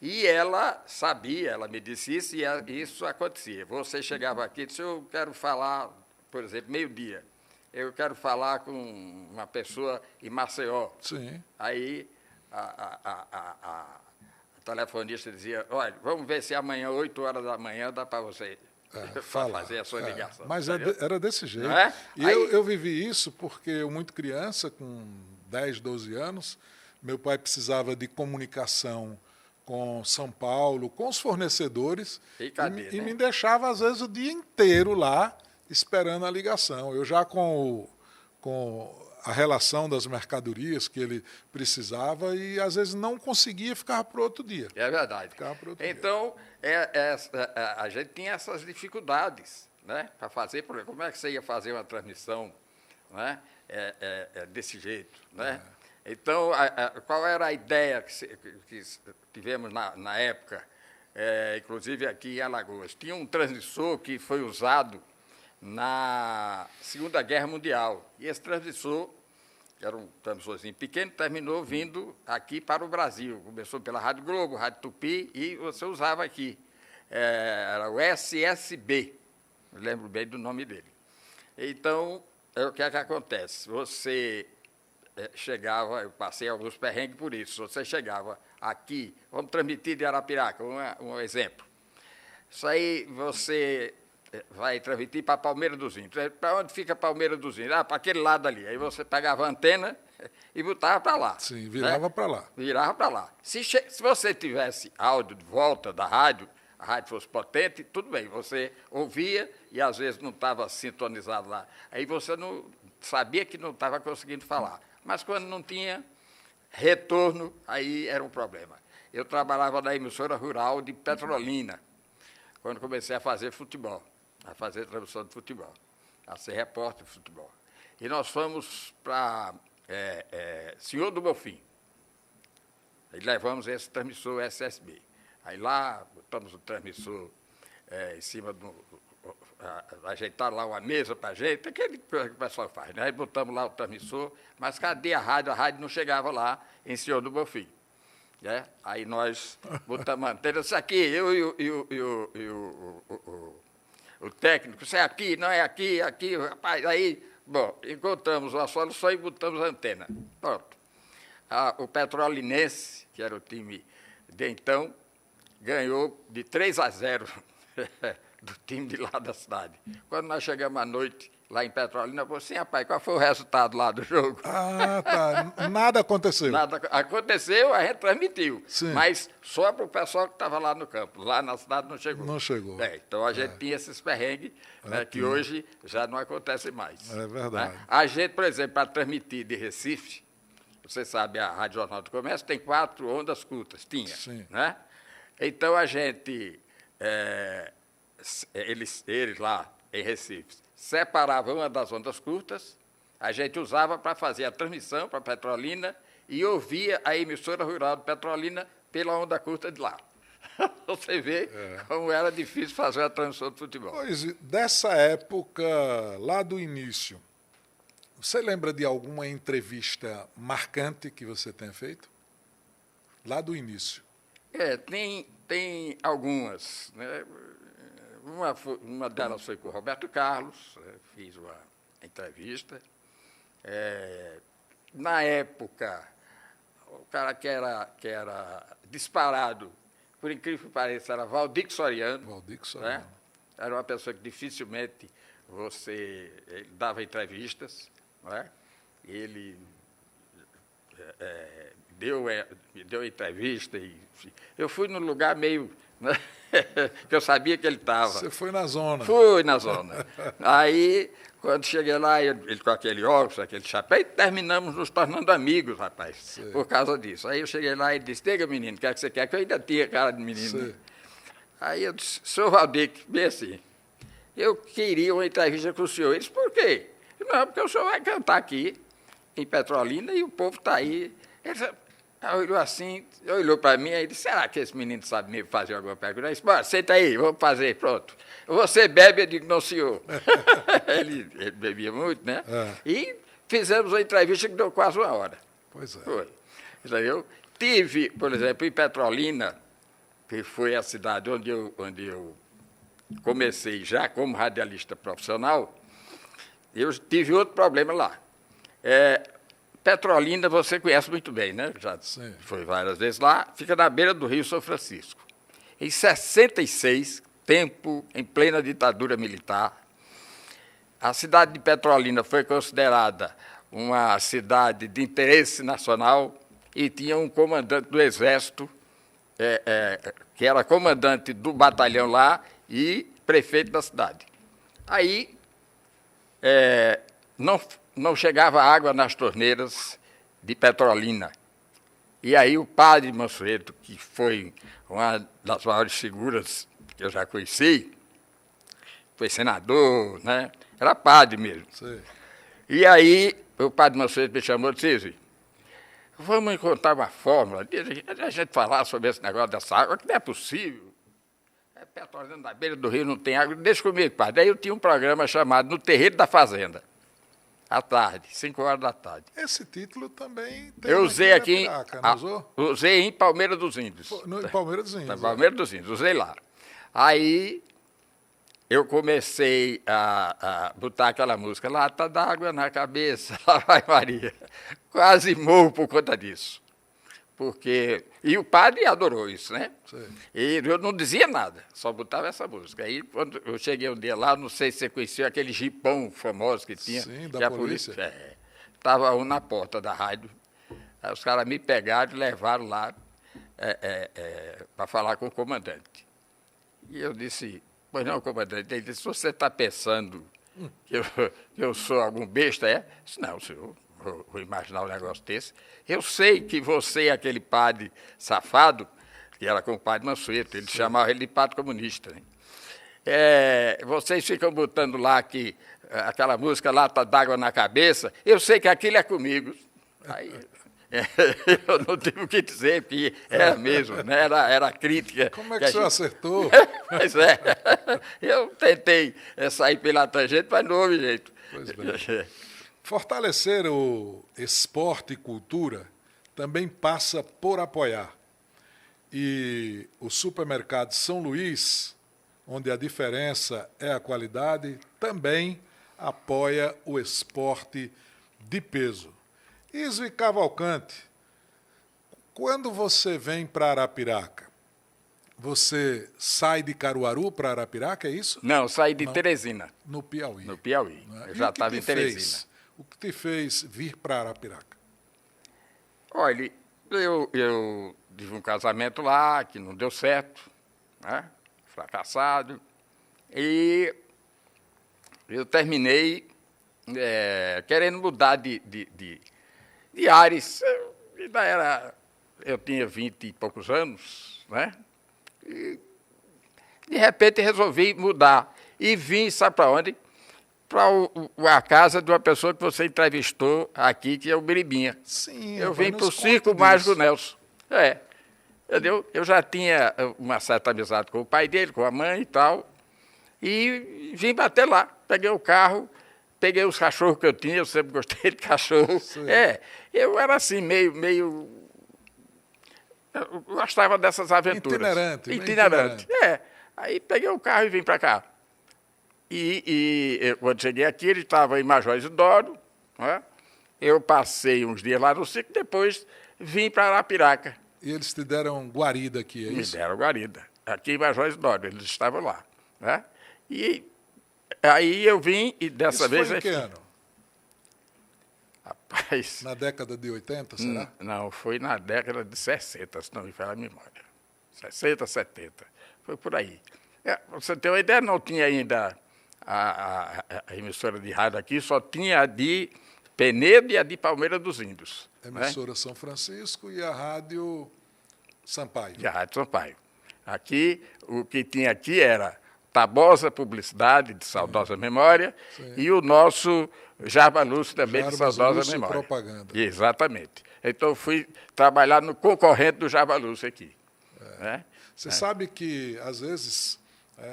E ela sabia, ela me disse isso, e isso acontecia. Você chegava aqui e disse, eu quero falar, por exemplo, meio-dia, eu quero falar com uma pessoa em Maceió. Sim. Aí a telefonista dizia, olha, vamos ver se amanhã, 8 horas da manhã, dá para você fazer a sua ligação. Mas era desse jeito. Não é? E eu vivi isso porque eu, muito criança, com 10, 12 anos, meu pai precisava de comunicação com São Paulo, com os fornecedores, e me deixava, às vezes, o dia inteiro lá, esperando a ligação. Eu já com a relação das mercadorias que ele precisava e, às vezes, não conseguia ficar para o outro dia. É verdade. Então, a gente tinha essas dificuldades, né, para fazer. Como é que você ia fazer uma transmissão, né, desse jeito? Né? Então, qual era a ideia que tivemos na época, inclusive aqui em Alagoas? Tinha um transmissor que foi usado na Segunda Guerra Mundial. E esse transmissor, que era um transmissorzinho pequeno, terminou vindo aqui para o Brasil. Começou pela Rádio Globo, Rádio Tupi, e você usava aqui. Era o SSB, me lembro bem do nome dele. Então, o que é que acontece? Você chegava, eu passei alguns perrengues por isso, você chegava aqui, vamos transmitir de Arapiraca, um exemplo. Isso aí você vai transmitir para Palmeira dos Índios. Para onde fica Palmeira dos Índios? Para aquele lado ali. Aí você pegava a antena e botava para lá. Sim, virava, né, para lá. Virava para lá. Se você tivesse áudio de volta da rádio, a rádio fosse potente, tudo bem, você ouvia e às vezes não estava sintonizado lá. Aí você não sabia que não estava conseguindo falar. Mas quando não tinha retorno, aí era um problema. Eu trabalhava na emissora rural de Petrolina, quando comecei a fazer futebol, a fazer transmissão de futebol, a ser repórter de futebol. E nós fomos para Senhor do Bonfim. Aí levamos esse transmissor SSB. Aí lá, botamos o transmissor em cima ajeitaram lá uma mesa para a gente, aquele que o pessoal faz, né? Aí botamos lá o transmissor, mas cadê a rádio? A rádio não chegava lá em Senhor do Bonfim. Né? Aí nós botamos a antena, isso aqui, eu e o técnico, isso é aqui, não é aqui, aqui, rapaz, aí, bom, encontramos uma solução e botamos a antena. Pronto. O Petrolinense, que era o time de então, ganhou de 3-0 do time de lá da cidade. Quando nós chegamos à noite lá em Petrolina, eu falei assim, rapaz, qual foi o resultado lá do jogo? Ah, tá. Nada aconteceu. Nada aconteceu, a gente transmitiu. Sim. Mas só para o pessoal que estava lá no campo. Lá na cidade não chegou. Não chegou. Então a gente tinha esses perrengues, né, que hoje já não acontece mais. É verdade. Né? A gente, por exemplo, para transmitir de Recife, você sabe, a Rádio Jornal do Comércio tem 4 ondas curtas, tinha. Sim. Né? Então a gente, eles lá em Recife, separavam uma das ondas curtas, a gente usava para fazer a transmissão para Petrolina e ouvia a emissora rural de Petrolina pela onda curta de lá. Você vê como era difícil fazer a transmissão de futebol. Pois, dessa época, lá do início, você lembra de alguma entrevista marcante que você tenha feito? Lá do início. Tem algumas. Né? Uma delas foi com o Roberto Carlos, fiz uma entrevista. Na época, o cara que era disparado, por incrível que pareça, era Valdir Soriano. Valdir Soriano. Né? Era uma pessoa que dificilmente ele dava entrevistas. Né? Ele me deu entrevista. Eu fui num lugar meio... Né? que eu sabia que ele estava. Você foi na zona. Fui na zona. Aí, quando cheguei lá, ele com aquele óculos, aquele chapéu, e terminamos nos tornando amigos, rapaz, Sim. por causa disso. Aí eu cheguei lá e disse, diga, menino, o que é que você quer? Que eu ainda tinha cara de menino. Sim. Aí eu disse, senhor Valdir, bem assim, eu queria uma entrevista com o senhor. Ele disse, por quê? Não, porque o senhor vai cantar aqui, em Petrolina, e o povo está aí. Ele disse, olhou assim, olhou para mim e disse, será que esse menino sabe me fazer alguma pergunta? Eu disse, bora, senta aí, vamos fazer, pronto. Você bebe? Eu digo, não, senhor. ele bebia muito, né? E fizemos uma entrevista que deu quase 1 hora. Pois é. Foi. Entendeu? Tive, por exemplo, em Petrolina, que foi a cidade onde eu comecei já como radialista profissional, eu tive outro problema lá. Petrolina você conhece muito bem, né? Já Sim. foi várias vezes lá, fica na beira do Rio São Francisco. Em 66, tempo em plena ditadura militar, a cidade de Petrolina foi considerada uma cidade de interesse nacional e tinha um comandante do Exército, que era comandante do batalhão lá e prefeito da cidade. Aí, não chegava água nas torneiras de Petrolina. E aí o padre Mansueto, que foi uma das maiores figuras que eu já conheci, foi senador, né? Era padre mesmo. Sim. E aí o padre Mansueto me chamou e disse, vamos encontrar uma fórmula de a gente falar sobre esse negócio dessa água, que não é possível. Petrolina na beira do rio não tem água. Deixa comigo, padre. Aí eu tinha um programa chamado No Terreiro da Fazenda. À tarde, 5 horas da tarde. Esse título também tem Eu usei aqui, não usou? usei em Palmeira dos Índios. Em Palmeiras dos Índios. Palmeira dos Índios, usei lá. Aí eu comecei a botar aquela música, lata d'água na cabeça, lá vai Maria. Quase morro por conta disso. E o padre adorou isso, né? Sim. E eu não dizia nada, só botava essa música. Aí, quando eu cheguei um dia lá, não sei se você conheceu aquele jipão famoso que tinha. Sim, da que polícia. Estava um na porta da rádio. Aí os caras me pegaram e levaram lá para falar com o comandante. E eu disse, pois não, comandante. Ele disse, se você está pensando que eu sou algum besta, é? Eu disse, não, senhor. Vou imaginar um negócio desse. Eu sei que você é aquele padre safado, que era com o padre Mansueto, ele chamava ele de padre comunista. Né? Vocês ficam botando lá aquela música Lata d'Água na Cabeça, eu sei que aquilo é comigo. Aí eu não tive o que dizer, porque era mesmo, né? Era crítica. Como é que o senhor acertou? Pois é. Eu tentei sair pela tangente, mas não houve jeito. Pois bem. Fortalecer o esporte e cultura também passa por apoiar. E o supermercado São Luís, onde a diferença é a qualidade, também apoia o esporte de peso. Iso e Cavalcante, quando você vem para Arapiraca, Você sai de Caruaru para Arapiraca, é isso? Não, saí de Não. Teresina, No Piauí. no Piauí. Não é? Eu E já o que estava te em Teresina. fez? O que te fez vir para Arapiraca? Olha, eu tive um casamento lá que não deu certo, né? Fracassado, e eu terminei querendo mudar de ares. Eu tinha 20 e poucos anos, né? E, de repente, resolvi mudar. E vim, sabe para onde? Para a casa de uma pessoa que você entrevistou aqui, que é o Biribinha. Sim, Eu rapaz, vim para o nos Circo conta Mágico disso. Nelson. Entendeu? Eu já tinha uma certa amizade com o pai dele, com a mãe e tal. E vim bater lá. Peguei o carro, peguei os cachorros que eu tinha, eu sempre gostei de cachorro. Sim. Eu era assim, meio. Eu gostava dessas aventuras. Itinerante, meio Itinerante. itinerante. Aí peguei o carro e vim para cá. Quando cheguei aqui, ele estava em Major Isidoro, né? Eu passei uns dias lá no circo, depois vim para Arapiraca. E eles te deram guarida aqui, é Me isso? deram guarida. Aqui em Major Isidoro, eles estavam lá. Né? E aí eu vim, e dessa Isso vez... foi em que ano? Rapaz... Na década de 80, será? Não, foi na década de 60, se não me falha a memória. 60, 70. Foi por aí. Pra você ter uma ideia, não tinha ainda a emissora de rádio aqui, só tinha a de Penedo e a de Palmeira dos Índios. Emissora São Francisco e a Rádio Sampaio. E a Rádio Sampaio. Aqui, o que tinha aqui era Tabosa Publicidade, de saudosa memória, e o nosso Jarbas Lúcio também, de Jarbas saudosa Lúcio memória. Propaganda. Exatamente. Então, eu fui trabalhar no concorrente do Jarbas Lúcio aqui. Né? Você sabe que, às vezes,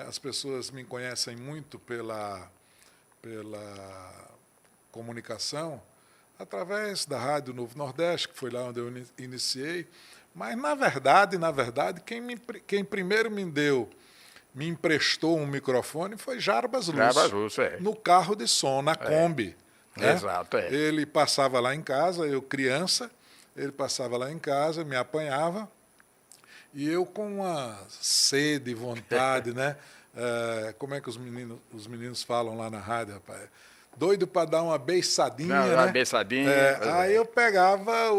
as pessoas me conhecem muito pela comunicação, através da Rádio Novo Nordeste, que foi lá onde eu iniciei, mas, na verdade, quem primeiro me emprestou um microfone foi Jarbas Lúcio. Jarbas Lúcio, no carro de som, na Kombi. Né? Exato, Ele passava lá em casa, eu criança, ele passava lá em casa, me apanhava, e eu com uma sede, vontade, né? Como é que os meninos falam lá na rádio, rapaz? Doido para dar uma beiçadinha, né? Uma beiçadinha. Aí eu pegava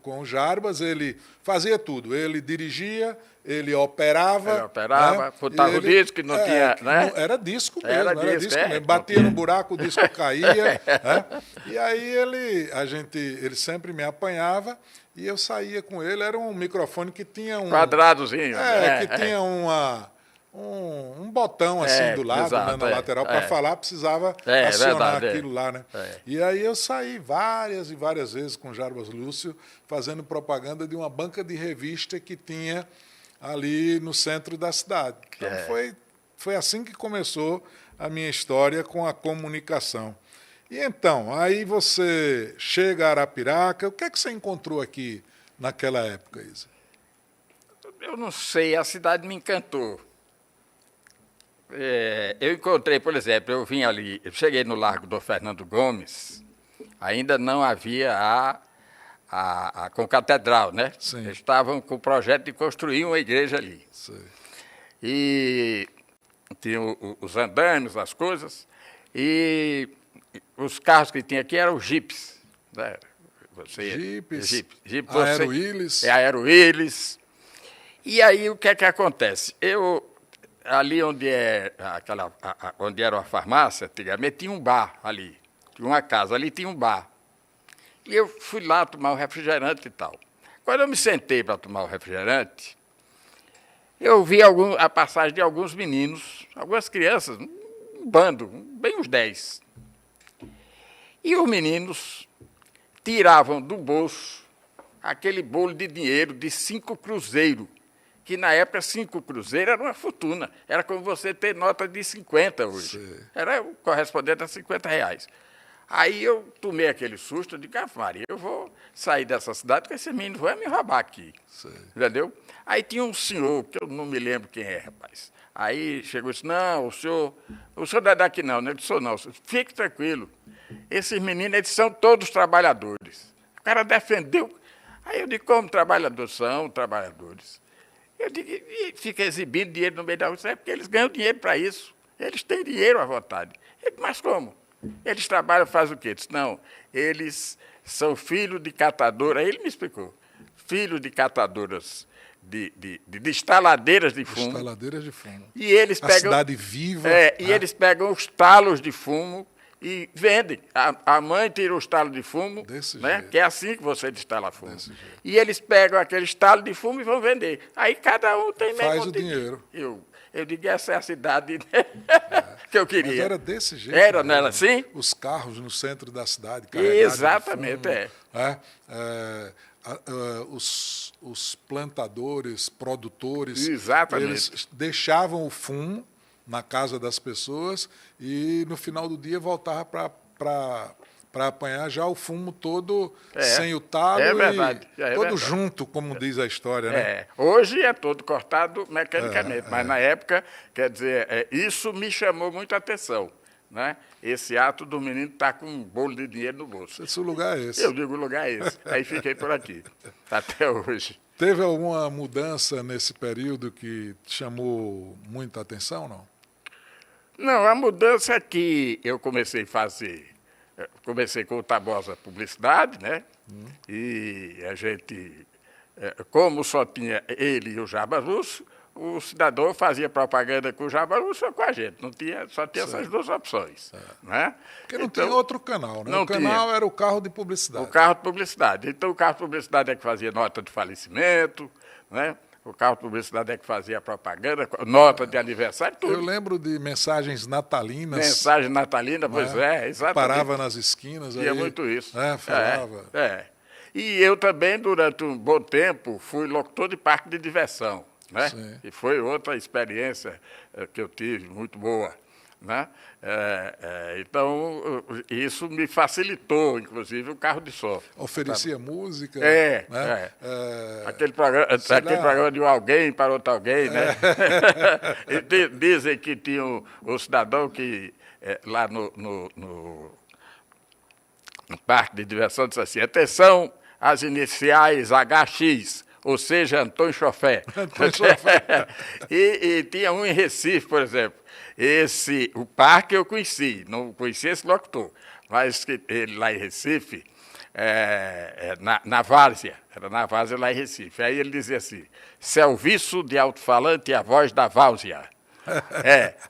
com o Jarbas, ele fazia tudo. Ele dirigia, ele operava. Ele operava, né? botava o disco, que não tinha... Né? Era disco mesmo. Era Era disco, disco mesmo. Batia no buraco, o disco caía. Né? E aí ele sempre me apanhava e eu saía com ele. Era um microfone que tinha um... Quadradozinho. que tinha um botão assim do lado, exato, né, na lateral, para falar, precisava acionar verdade, aquilo lá, né? E aí eu saí várias e várias vezes com Jarbas Lúcio, fazendo propaganda de uma banca de revista que tinha ali no centro da cidade. Então foi assim que começou a minha história com a comunicação. E então, aí você chega a Arapiraca, o que é que você encontrou aqui naquela época, Isa? Eu não sei, a cidade me encantou. Eu encontrei, por exemplo, eu vim ali, eu cheguei no Largo do Fernando Gomes, ainda não havia a concatedral, né? Sim. Eles estavam com o projeto de construir uma igreja ali. Sim. E tinha os andames, as coisas, e os carros que tinha aqui eram jipes. Né? Jeep, Aero-Willys. Aero-Willys. E aí, o que é que acontece? Ali onde onde era a farmácia, antigamente, tinha um bar ali. Tinha uma casa, ali tinha um bar. E eu fui lá tomar um refrigerante e tal. Quando eu me sentei para tomar o refrigerante, eu vi a passagem de alguns meninos, algumas crianças, um bando, bem uns 10. E os meninos tiravam do bolso aquele bolo de dinheiro de 5 cruzeiros, que na época 5 cruzeiros era uma fortuna. Era como você ter nota de 50 hoje. Sim. Era o correspondente a R$50. Aí eu tomei aquele susto de Maria, eu vou sair dessa cidade porque esse menino vai me roubar aqui. Sim. Entendeu? Aí tinha um senhor, que eu não me lembro quem é, rapaz. Aí chegou e disse, não, o senhor não é daqui não, né? Eu disse, não, fique tranquilo. Esses meninos, eles são todos trabalhadores. O cara defendeu. Aí eu disse, como trabalhadores? São trabalhadores. Eu digo, e fica exibindo dinheiro no meio da rua, é porque eles ganham dinheiro para isso. Eles têm dinheiro à vontade. Eu digo, mas como? Eles trabalham, fazem o quê? Eu disse, não, eles são filhos de catadora. Aí ele me explicou. Filhos de catadoras de instaladeiras de fumo. Instaladeiras de fumo. E eles pegam, cidade viva. E eles pegam os talos de fumo e vendem. A mãe tira os talos de fumo, né? Que é assim que você destala fumo. E eles pegam aqueles talos de fumo e vão vender. Aí cada um tem meio. Faz o dinheiro. Eu digo, essa é a cidade que eu queria. Mas era desse jeito. Era, não era assim? Os carros no centro da cidade. Exatamente, Os plantadores, produtores, exatamente. Eles deixavam o fumo na casa das pessoas e no final do dia voltava para apanhar já o fumo todo sem o talo e todo junto, como diz a história, né? Hoje é todo cortado mecanicamente, mas na época, quer dizer, isso me chamou muita atenção, né? Esse ato do menino estar com um bolo de dinheiro no bolso. Esse lugar é esse. Eu digo, o lugar é esse. Aí fiquei por aqui, até hoje. Teve alguma mudança nesse período que chamou muita atenção, não? Não, a mudança que eu comecei a fazer, comecei com o Tabosa Publicidade, né? E a gente, como só tinha ele e o Jabas Lúcio, o cidadão fazia propaganda com o Jabas Lúcio ou com a gente. Não tinha, só tinha essas duas opções. Né? Porque não tinha outro canal, né? O canal era o carro de publicidade. O carro de publicidade. Então, o carro de publicidade é que fazia nota de falecimento, né? O carro de publicidade é que fazia propaganda, nota de aniversário, tudo. Eu lembro de mensagens natalinas. Mensagem natalina, pois exatamente. Parava nas esquinas. Tinha muito isso. Falava. E eu também, durante um bom tempo, fui locutor de parque de diversão. Né? E foi outra experiência que eu tive, muito boa. Né? Então, isso me facilitou, inclusive, o carro de som. Oferecia música? Né? Aquele programa de um alguém para outro alguém. Né? E dizem que tinha um cidadão que, lá no parque de diversão, disse assim, atenção, as iniciais HX, ou seja, Antônio Chofé. E tinha um em Recife, por exemplo. O parque eu conheci, não conhecia esse locutor, mas ele lá em Recife, na Várzea, era na Várzea lá em Recife. Aí ele dizia assim, serviço de alto-falante, a voz da Várzea.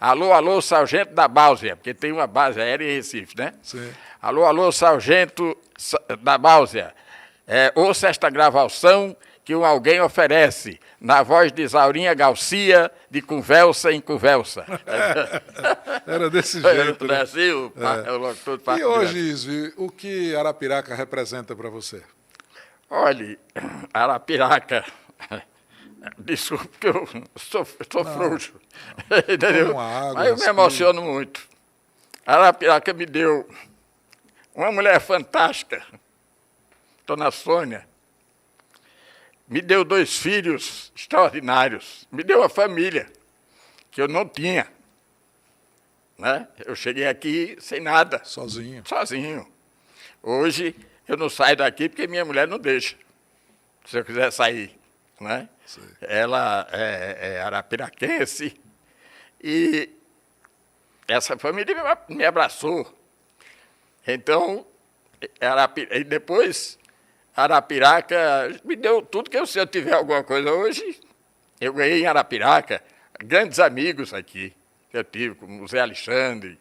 Alô, alô, sargento da Várzea, porque tem uma base aérea em Recife, né? Sim. Alô, alô, sargento da Várzea. Ouça esta gravação que alguém oferece, na voz de Zaurinha Garcia, de conversa em conversa. Era desse jeito. Né? Assim, o locutor de parque. E hoje, Isvi, o que Arapiraca representa para você? Olha, Arapiraca, desculpe que eu sou frouxo, entendeu? Mas eu me emociono muito. Arapiraca me deu uma mulher fantástica, Dona Sônia, me deu 2 filhos extraordinários, me deu uma família que eu não tinha. Né? Eu cheguei aqui sem nada. Sozinho. Hoje eu não saio daqui porque minha mulher não deixa, se eu quiser sair. Né? Ela é arapiraquense e essa família me abraçou. Então, e depois Arapiraca me deu tudo que se eu tiver alguma coisa hoje, eu ganhei em Arapiraca grandes amigos aqui, que eu tive, como o Zé Alexandre,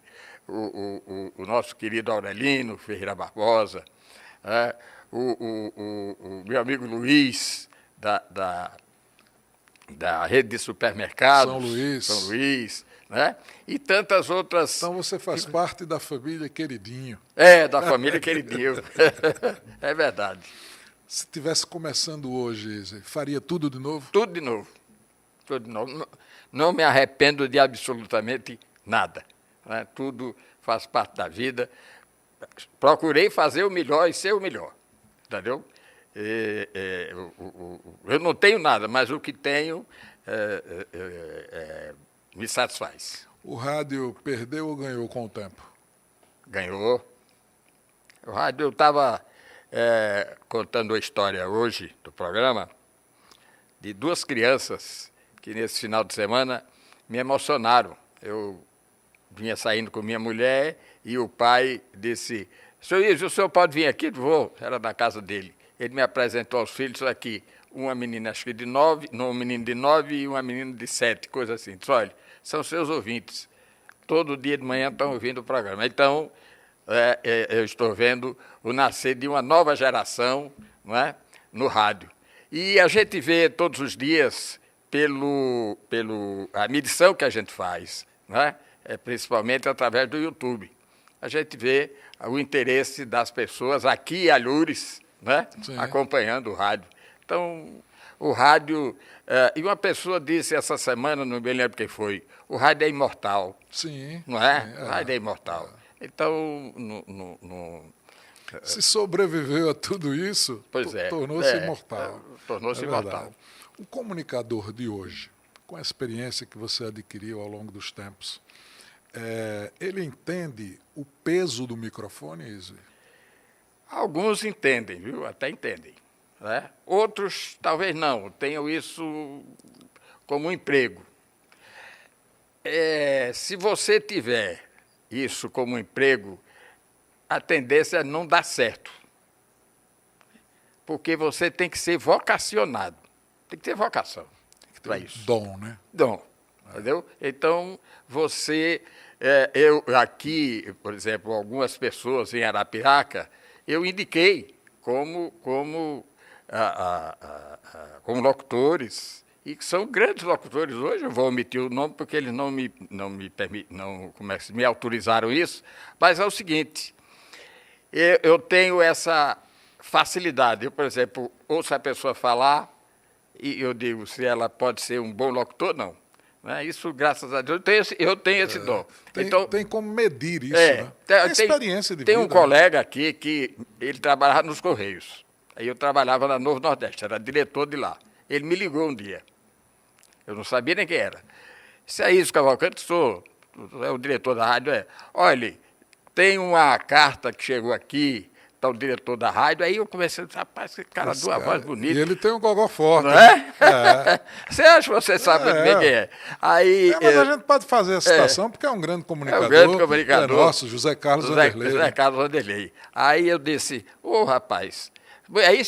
o nosso querido Aurelino Ferreira Barbosa, o meu amigo Luiz, da rede de supermercados. São Luís. Né? E tantas outras... Então você faz parte da família Queridinho. Da família Queridinho. É verdade. Se estivesse começando hoje, faria tudo de novo? Tudo de novo. Não me arrependo de absolutamente nada. Né? Tudo faz parte da vida. Procurei fazer o melhor e ser o melhor. Entendeu? Eu não tenho nada, mas o que tenho me satisfaz. O rádio perdeu ou ganhou com o tempo? Ganhou. O rádio, eu estava contando a história hoje do programa, de duas crianças que nesse final de semana me emocionaram. Eu vinha saindo com minha mulher e o pai disse: "Senhor Iso, o senhor pode vir aqui?" Vou, era na casa dele. Ele me apresentou aos filhos aqui, uma menina acho que de 9, um menino de 9 e uma menina de 7, coisa assim. Disse: "Olha, são seus ouvintes. Todo dia de manhã estão ouvindo o programa." Então, eu estou vendo o nascer de uma nova geração, não é, no rádio. E a gente vê todos os dias, a medição que a gente faz, não é? Principalmente através do YouTube. A gente vê o interesse das pessoas aqui em Alhures, né, acompanhando o rádio. Então, o rádio... e uma pessoa disse essa semana, não me lembro quem foi, o rádio é imortal. Sim. Não é? Sim, O rádio é imortal. Então, se sobreviveu a tudo isso, tornou-se imortal. Tornou-se imortal. O comunicador de hoje, com a experiência que você adquiriu ao longo dos tempos, ele entende o peso do microfone, Iso? Alguns entendem, viu? Até entendem. Né? Outros, talvez não, tenham isso como um emprego. Se você tiver isso como um emprego, a tendência é não dar certo. Porque você tem que ser vocacionado. Tem que ter vocação para isso. Dom, né? Dom, entendeu? Então, você... eu aqui, por exemplo, algumas pessoas em Arapiraca, eu indiquei como locutores, e que são grandes locutores hoje. Eu vou omitir o nome porque eles não me autorizaram isso, mas é o seguinte, eu tenho essa facilidade. Eu, por exemplo, ouço a pessoa falar e eu digo se ela pode ser um bom locutor, não. Isso, graças a Deus, eu tenho esse dom. Tem como medir isso, né? Tem experiência de vida. Tem um colega aqui que ele trabalhava nos Correios. Aí eu trabalhava na Novo Nordeste, era diretor de lá. Ele me ligou um dia. Eu não sabia nem quem era. Se é isso, Cavalcante, é o diretor da rádio. Olha, tem uma carta que chegou aqui, está o diretor da rádio. Aí eu comecei a dizer: rapaz, esse cara de uma voz bonita. E ele tem um gogó forte. Não é? Você acha que você sabe muito bem quem é? Aí, mas a gente pode fazer a citação, porque é um grande comunicador. É um grande comunicador. Nosso, José Carlos Vanderlei. José Carlos Vanderlei. Aí eu disse: rapaz... Aí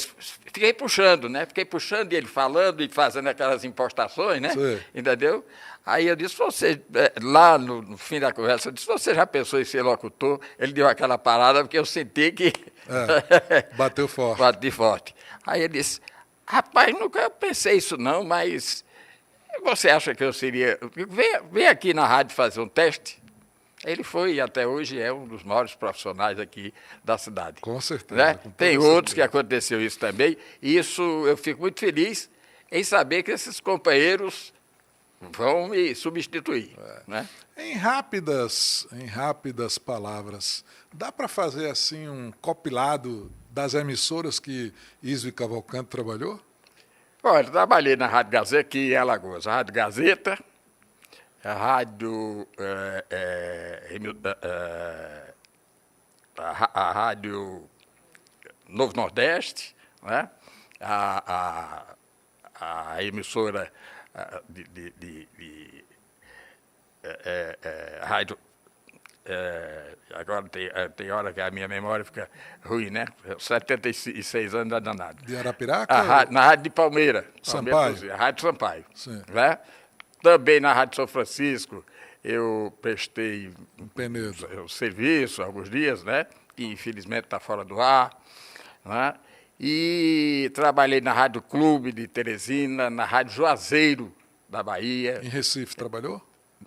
fiquei puxando, né? Fiquei puxando, e ele falando e fazendo aquelas impostações, né? Sim. Entendeu? Aí eu disse: você, lá no fim da conversa, eu disse: você já pensou em ser locutor? Ele deu aquela parada, porque eu senti que... bateu forte. Bati forte. Aí ele disse: rapaz, nunca pensei isso não, mas você acha que eu seria... Vem aqui na rádio fazer um teste. Ele foi, e até hoje é um dos maiores profissionais aqui da cidade. Com certeza. Né? Com Tem certeza. outros que aconteceu isso também, e isso eu fico muito feliz em saber que esses companheiros vão me substituir. Né? Em rápidas palavras, dá para fazer assim um compilado das emissoras que Iso Cavalcante trabalhou? Olha, trabalhei na Rádio Gazeta, aqui em Alagoas, a Rádio Gazeta, a Rádio, a Rádio Novo Nordeste, né? a emissora rádio. Agora tem hora que a minha memória fica ruim, né? 76 anos é danado. De Arapiraca? Na Rádio de Palmeira. Sampaio? A Rádio Sampaio. Sim. Né? Também na Rádio São Francisco eu prestei o serviço alguns dias, né? Que infelizmente está fora do ar. Né? E trabalhei na Rádio Clube de Teresina, na Rádio Juazeiro da Bahia. Em Recife trabalhou?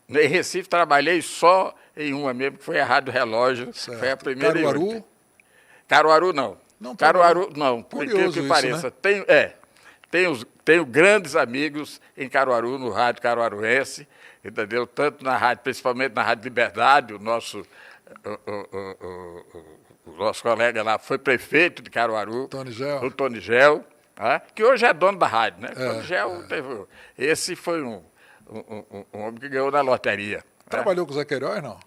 Em Recife trabalhei só em uma mesmo, que foi a Rádio Relógio. Certo. Foi a primeira. Caruaru? Caruaru não. Caruaru não, por incrível que pareça. Né? Tenho grandes amigos em Caruaru, no rádio caruaruense, entendeu? Tanto na rádio, principalmente na Rádio Liberdade, o nosso colega lá foi prefeito de Caruaru, o Tony Gel, né? Que hoje é dono da rádio, né? Tony Gel esse foi um homem que ganhou na loteria. Trabalhou com o Zé Queiroz, não?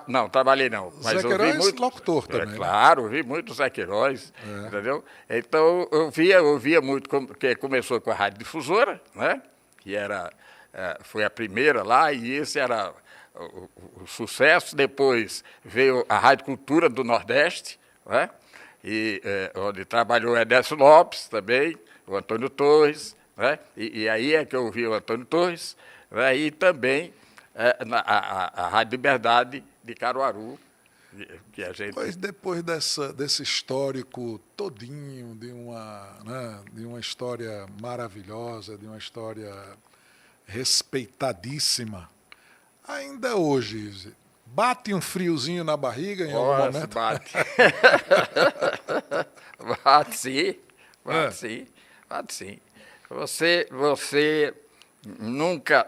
Não, trabalhei não. Mas Zé ouvi Queiroz, muito, locutor também. Né? Claro, ouvi muito Zé Queiroz, entendeu? Então, eu via muito, porque começou com a Rádio Difusora, né? Que foi a primeira lá, e esse era o sucesso. Depois veio a Rádio Cultura do Nordeste, né? Onde trabalhou o Edécio Lopes também, o Antônio Torres, né? E aí é que eu ouvi o Antônio Torres, né? E também a Rádio Liberdade de Caruaru, que a gente... Pois depois desse histórico todinho, de uma história maravilhosa, de uma história respeitadíssima, ainda hoje bate um friozinho na barriga em algum momento? Bate. Bate sim, bate sim. Você nunca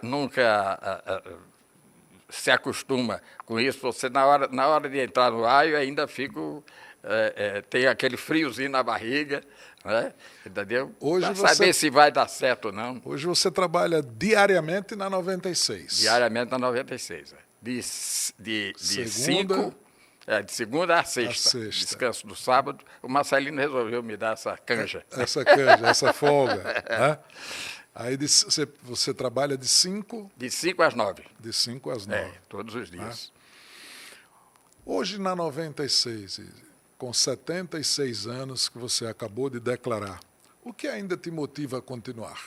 se acostuma com isso. Você, na hora de entrar no ar, eu ainda fico... tem aquele friozinho na barriga, né? Entendeu? Para saber se vai dar certo ou não. Hoje você trabalha diariamente na 96. Diariamente na 96. De segunda a sexta. Descanso do sábado. O Marcelino resolveu me dar essa canja. Essa folga. Né? Aí você trabalha de 5? De 5 às 9. De 5 às 9. Todos os dias. Hoje, na 96, com 76 anos que você acabou de declarar, o que ainda te motiva a continuar?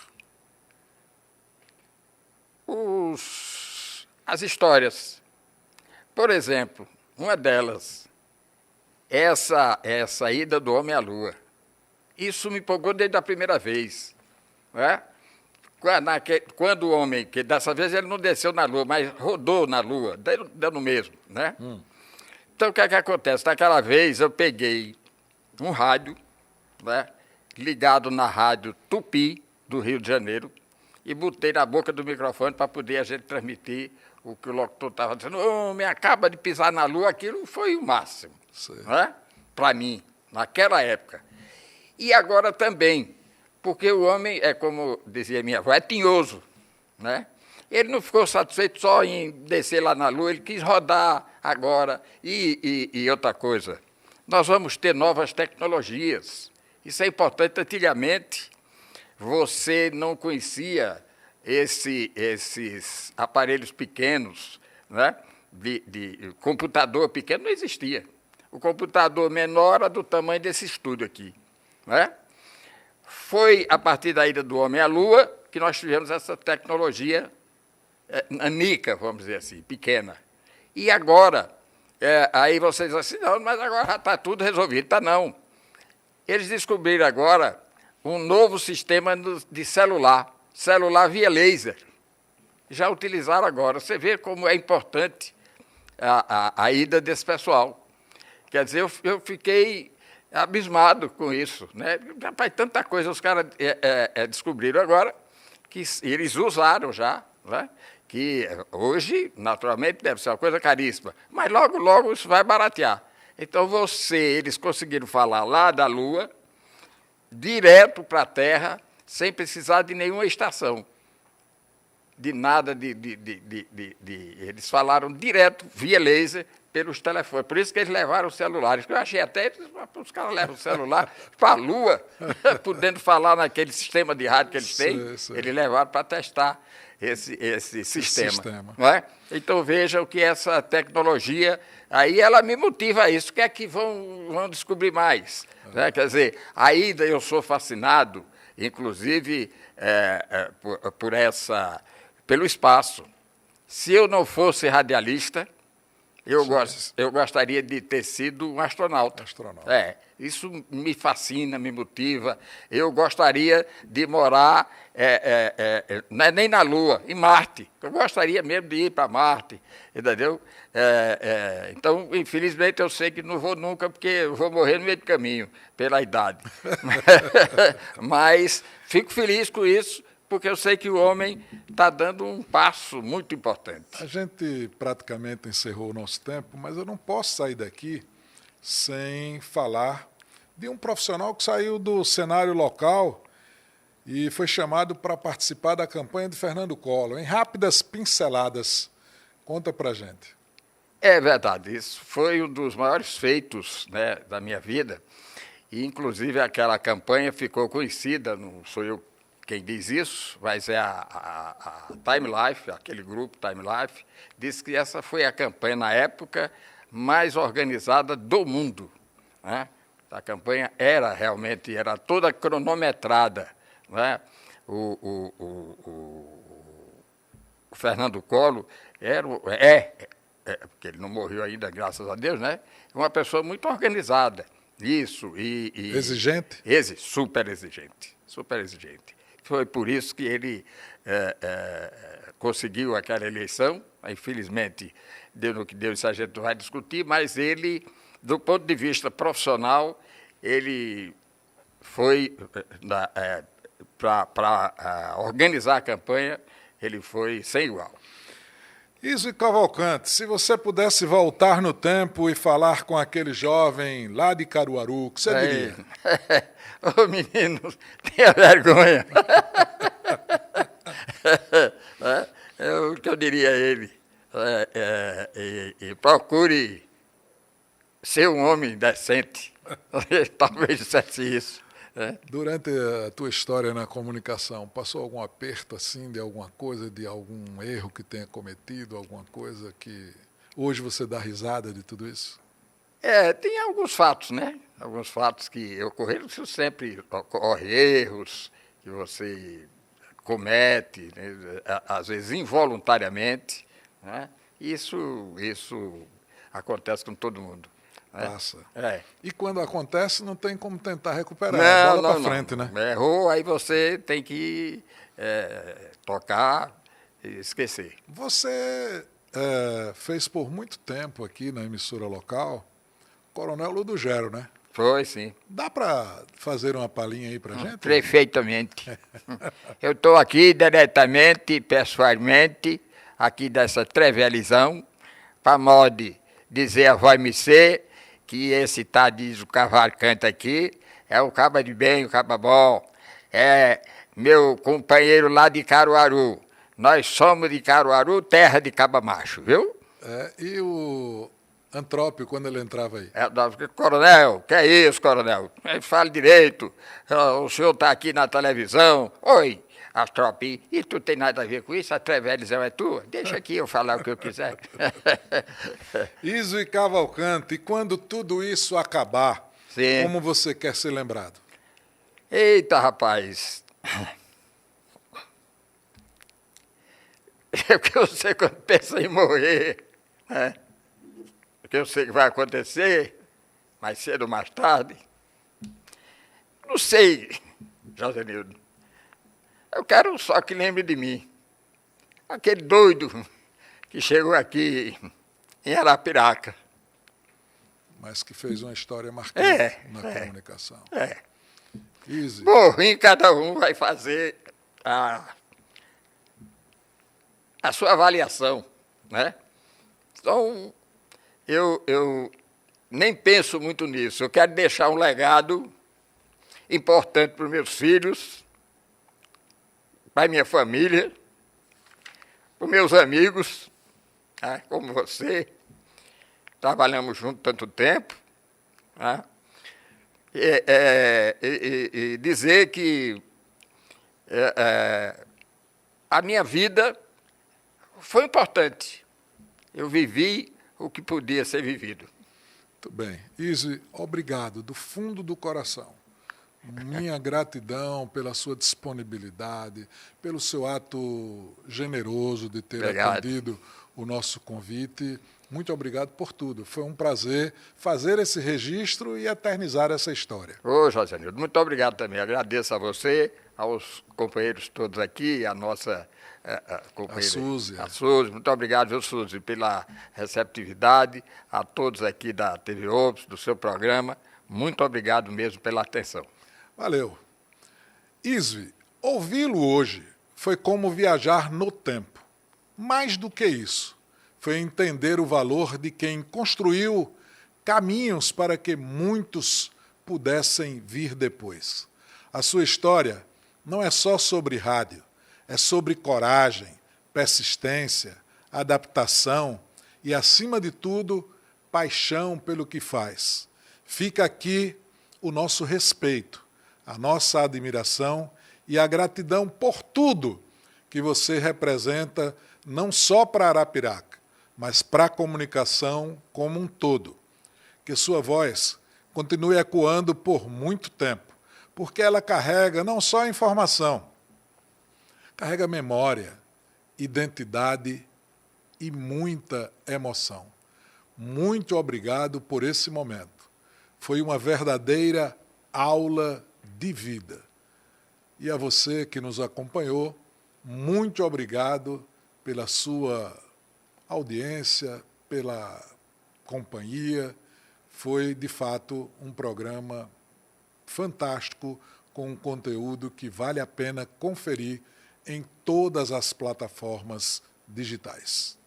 As histórias. Por exemplo, uma delas, essa ida do homem à Lua. Isso me empolgou desde a primeira vez. Né? Quando o homem, que dessa vez ele não desceu na Lua, mas rodou na Lua, deu no mesmo. Né? Então, o que é que acontece? Naquela vez, eu peguei um rádio, né, ligado na rádio Tupi, do Rio de Janeiro, e botei na boca do microfone para poder a gente transmitir o que o locutor estava dizendo. O homem acaba de pisar na Lua, aquilo foi o máximo, né, para mim, naquela época. E agora também, porque o homem, como dizia minha avó, é tinhoso, né? Ele não ficou satisfeito só em descer lá na Lua, ele quis rodar agora. E outra coisa, nós vamos ter novas tecnologias. Isso é importante. Antigamente, você não conhecia esses aparelhos pequenos, né? De computador pequeno, não existia. O computador menor era do tamanho desse estúdio aqui. Né? Foi a partir da ida do homem à Lua que nós tivemos essa tecnologia anica, vamos dizer assim, pequena. E agora, aí vocês dizem assim, não, mas agora já está tudo resolvido. Está não. Eles descobriram agora um novo sistema de celular via laser. Já utilizaram agora. Você vê como é importante a ida desse pessoal. Quer dizer, eu fiquei abismado com isso. Né? Rapaz, tanta coisa os caras descobriram agora que eles usaram já, né? Que hoje, naturalmente, deve ser uma coisa caríssima, mas logo, logo isso vai baratear. Então, eles conseguiram falar lá da Lua, direto para a Terra, sem precisar de nenhuma estação, de nada eles falaram direto, via laser, pelos telefones. Por isso que eles levaram os celulares. Eu achei até, os caras levam o celular para a Lua, podendo falar naquele sistema de rádio que eles têm, eles levaram para testar esse sistema. Não é? Então, vejam que essa tecnologia, aí ela me motiva a isso. O que é que vão descobrir mais? Né? Quer dizer, ainda eu sou fascinado, inclusive, pelo espaço. Se eu não fosse radialista, eu gostaria de ter sido um astronauta. Isso me fascina, me motiva. Eu gostaria de morar, não é nem na Lua, em Marte. Eu gostaria mesmo de ir para Marte, entendeu? Então, infelizmente, eu sei que não vou nunca, porque eu vou morrer no meio do caminho, pela idade. Mas fico feliz com isso, porque eu sei que o homem está dando um passo muito importante. A gente praticamente encerrou o nosso tempo, mas eu não posso sair daqui sem falar de um profissional que saiu do cenário local e foi chamado para participar da campanha de Fernando Collor. Em rápidas pinceladas, conta para a gente. É verdade, isso foi um dos maiores feitos, né, da minha vida. E, inclusive, aquela campanha ficou conhecida, não sou eu quem diz isso, mas é a Time Life, aquele grupo Time Life, disse que essa foi a campanha, na época, mais organizada do mundo, né? A campanha era toda cronometrada, né? O Fernando Collor porque ele não morreu ainda, graças a Deus, né? Uma pessoa muito organizada. Isso, Exigente? Super exigente, super exigente. Foi por isso que ele conseguiu aquela eleição. Infelizmente, deu no que deu, isso a gente não vai discutir, mas ele, do ponto de vista profissional, ele foi, para organizar a campanha, ele foi sem igual. Iso Cavalcante, se você pudesse voltar no tempo e falar com aquele jovem lá de Caruaru, o que você diria? Ô, menino, tenha vergonha. O que eu diria a ele? Procure ser um homem decente. Talvez dissesse isso. Durante a tua história na comunicação, passou algum aperto assim, de alguma coisa, de algum erro que tenha cometido, alguma coisa que hoje você dá risada de tudo isso? Tem alguns fatos, né? Alguns fatos que ocorreram, isso sempre ocorre erros que você comete, né? Às vezes involuntariamente, né? Isso acontece com todo mundo. Passa. É. E quando acontece, não tem como tentar recuperar. Bola para frente, né? Errou, aí você tem que tocar e esquecer. Você fez por muito tempo aqui na emissora local Coronel Ludogero, né? Foi, sim. Dá para fazer uma palhinha aí para gente? Perfeitamente. Eu estou aqui diretamente, pessoalmente, aqui dessa Trevelizão, para modo de dizer a vai-me-ser que esse Tadísio Cavalcante aqui é o caba de bem, o caba bom, é meu companheiro lá de Caruaru. Nós somos de Caruaru, terra de caba macho, viu? E o Antrópio, quando ele entrava aí? Coronel, que é isso, coronel? Fale direito, o senhor está aqui na televisão. Oi, Astrópio, e tu tem nada a ver com isso? A Trevelizão é tua? Deixa aqui eu falar o que eu quiser. Iso e Cavalcante, e quando tudo isso acabar, sim, como você quer ser lembrado? Eita, rapaz. Porque eu sei quando pensa em morrer, né? Porque eu sei que vai acontecer, mais cedo ou mais tarde. Não sei, Josenildo. Eu quero só que lembre de mim. Aquele doido que chegou aqui em Arapiraca. Mas que fez uma história marcante na comunicação. Easy. Bom, cada um vai fazer a sua avaliação, né? Então, eu nem penso muito nisso. Eu quero deixar um legado importante para os meus filhos, para a minha família, para os meus amigos, né, como você. Trabalhamos juntos tanto tempo. Né, e dizer que a minha vida foi importante. Eu vivi o que podia ser vivido. Muito bem. Izzy, obrigado, do fundo do coração. Minha gratidão pela sua disponibilidade, pelo seu ato generoso de ter atendido o nosso convite. Muito obrigado por tudo. Foi um prazer fazer esse registro e eternizar essa história. Ô, Josenildo, muito obrigado também. Agradeço a você, aos companheiros todos aqui, a nossa companheira. A Suzy. Muito obrigado, viu, Suzy, pela receptividade, a todos aqui da TV Ops, do seu programa. Muito obrigado mesmo pela atenção. Valeu. Izzy, ouvi-lo hoje foi como viajar no tempo. Mais do que isso, foi entender o valor de quem construiu caminhos para que muitos pudessem vir depois. A sua história não é só sobre rádio, é sobre coragem, persistência, adaptação e, acima de tudo, paixão pelo que faz. Fica aqui o nosso respeito, a nossa admiração e a gratidão por tudo que você representa, não só para Arapiraca, mas para a comunicação como um todo. Que sua voz continue ecoando por muito tempo, porque ela carrega não só informação, carrega memória, identidade e muita emoção. Muito obrigado por esse momento. Foi uma verdadeira aula de vida. E a você que nos acompanhou, muito obrigado pela sua audiência, pela companhia. Foi, de fato, um programa fantástico, com um conteúdo que vale a pena conferir em todas as plataformas digitais.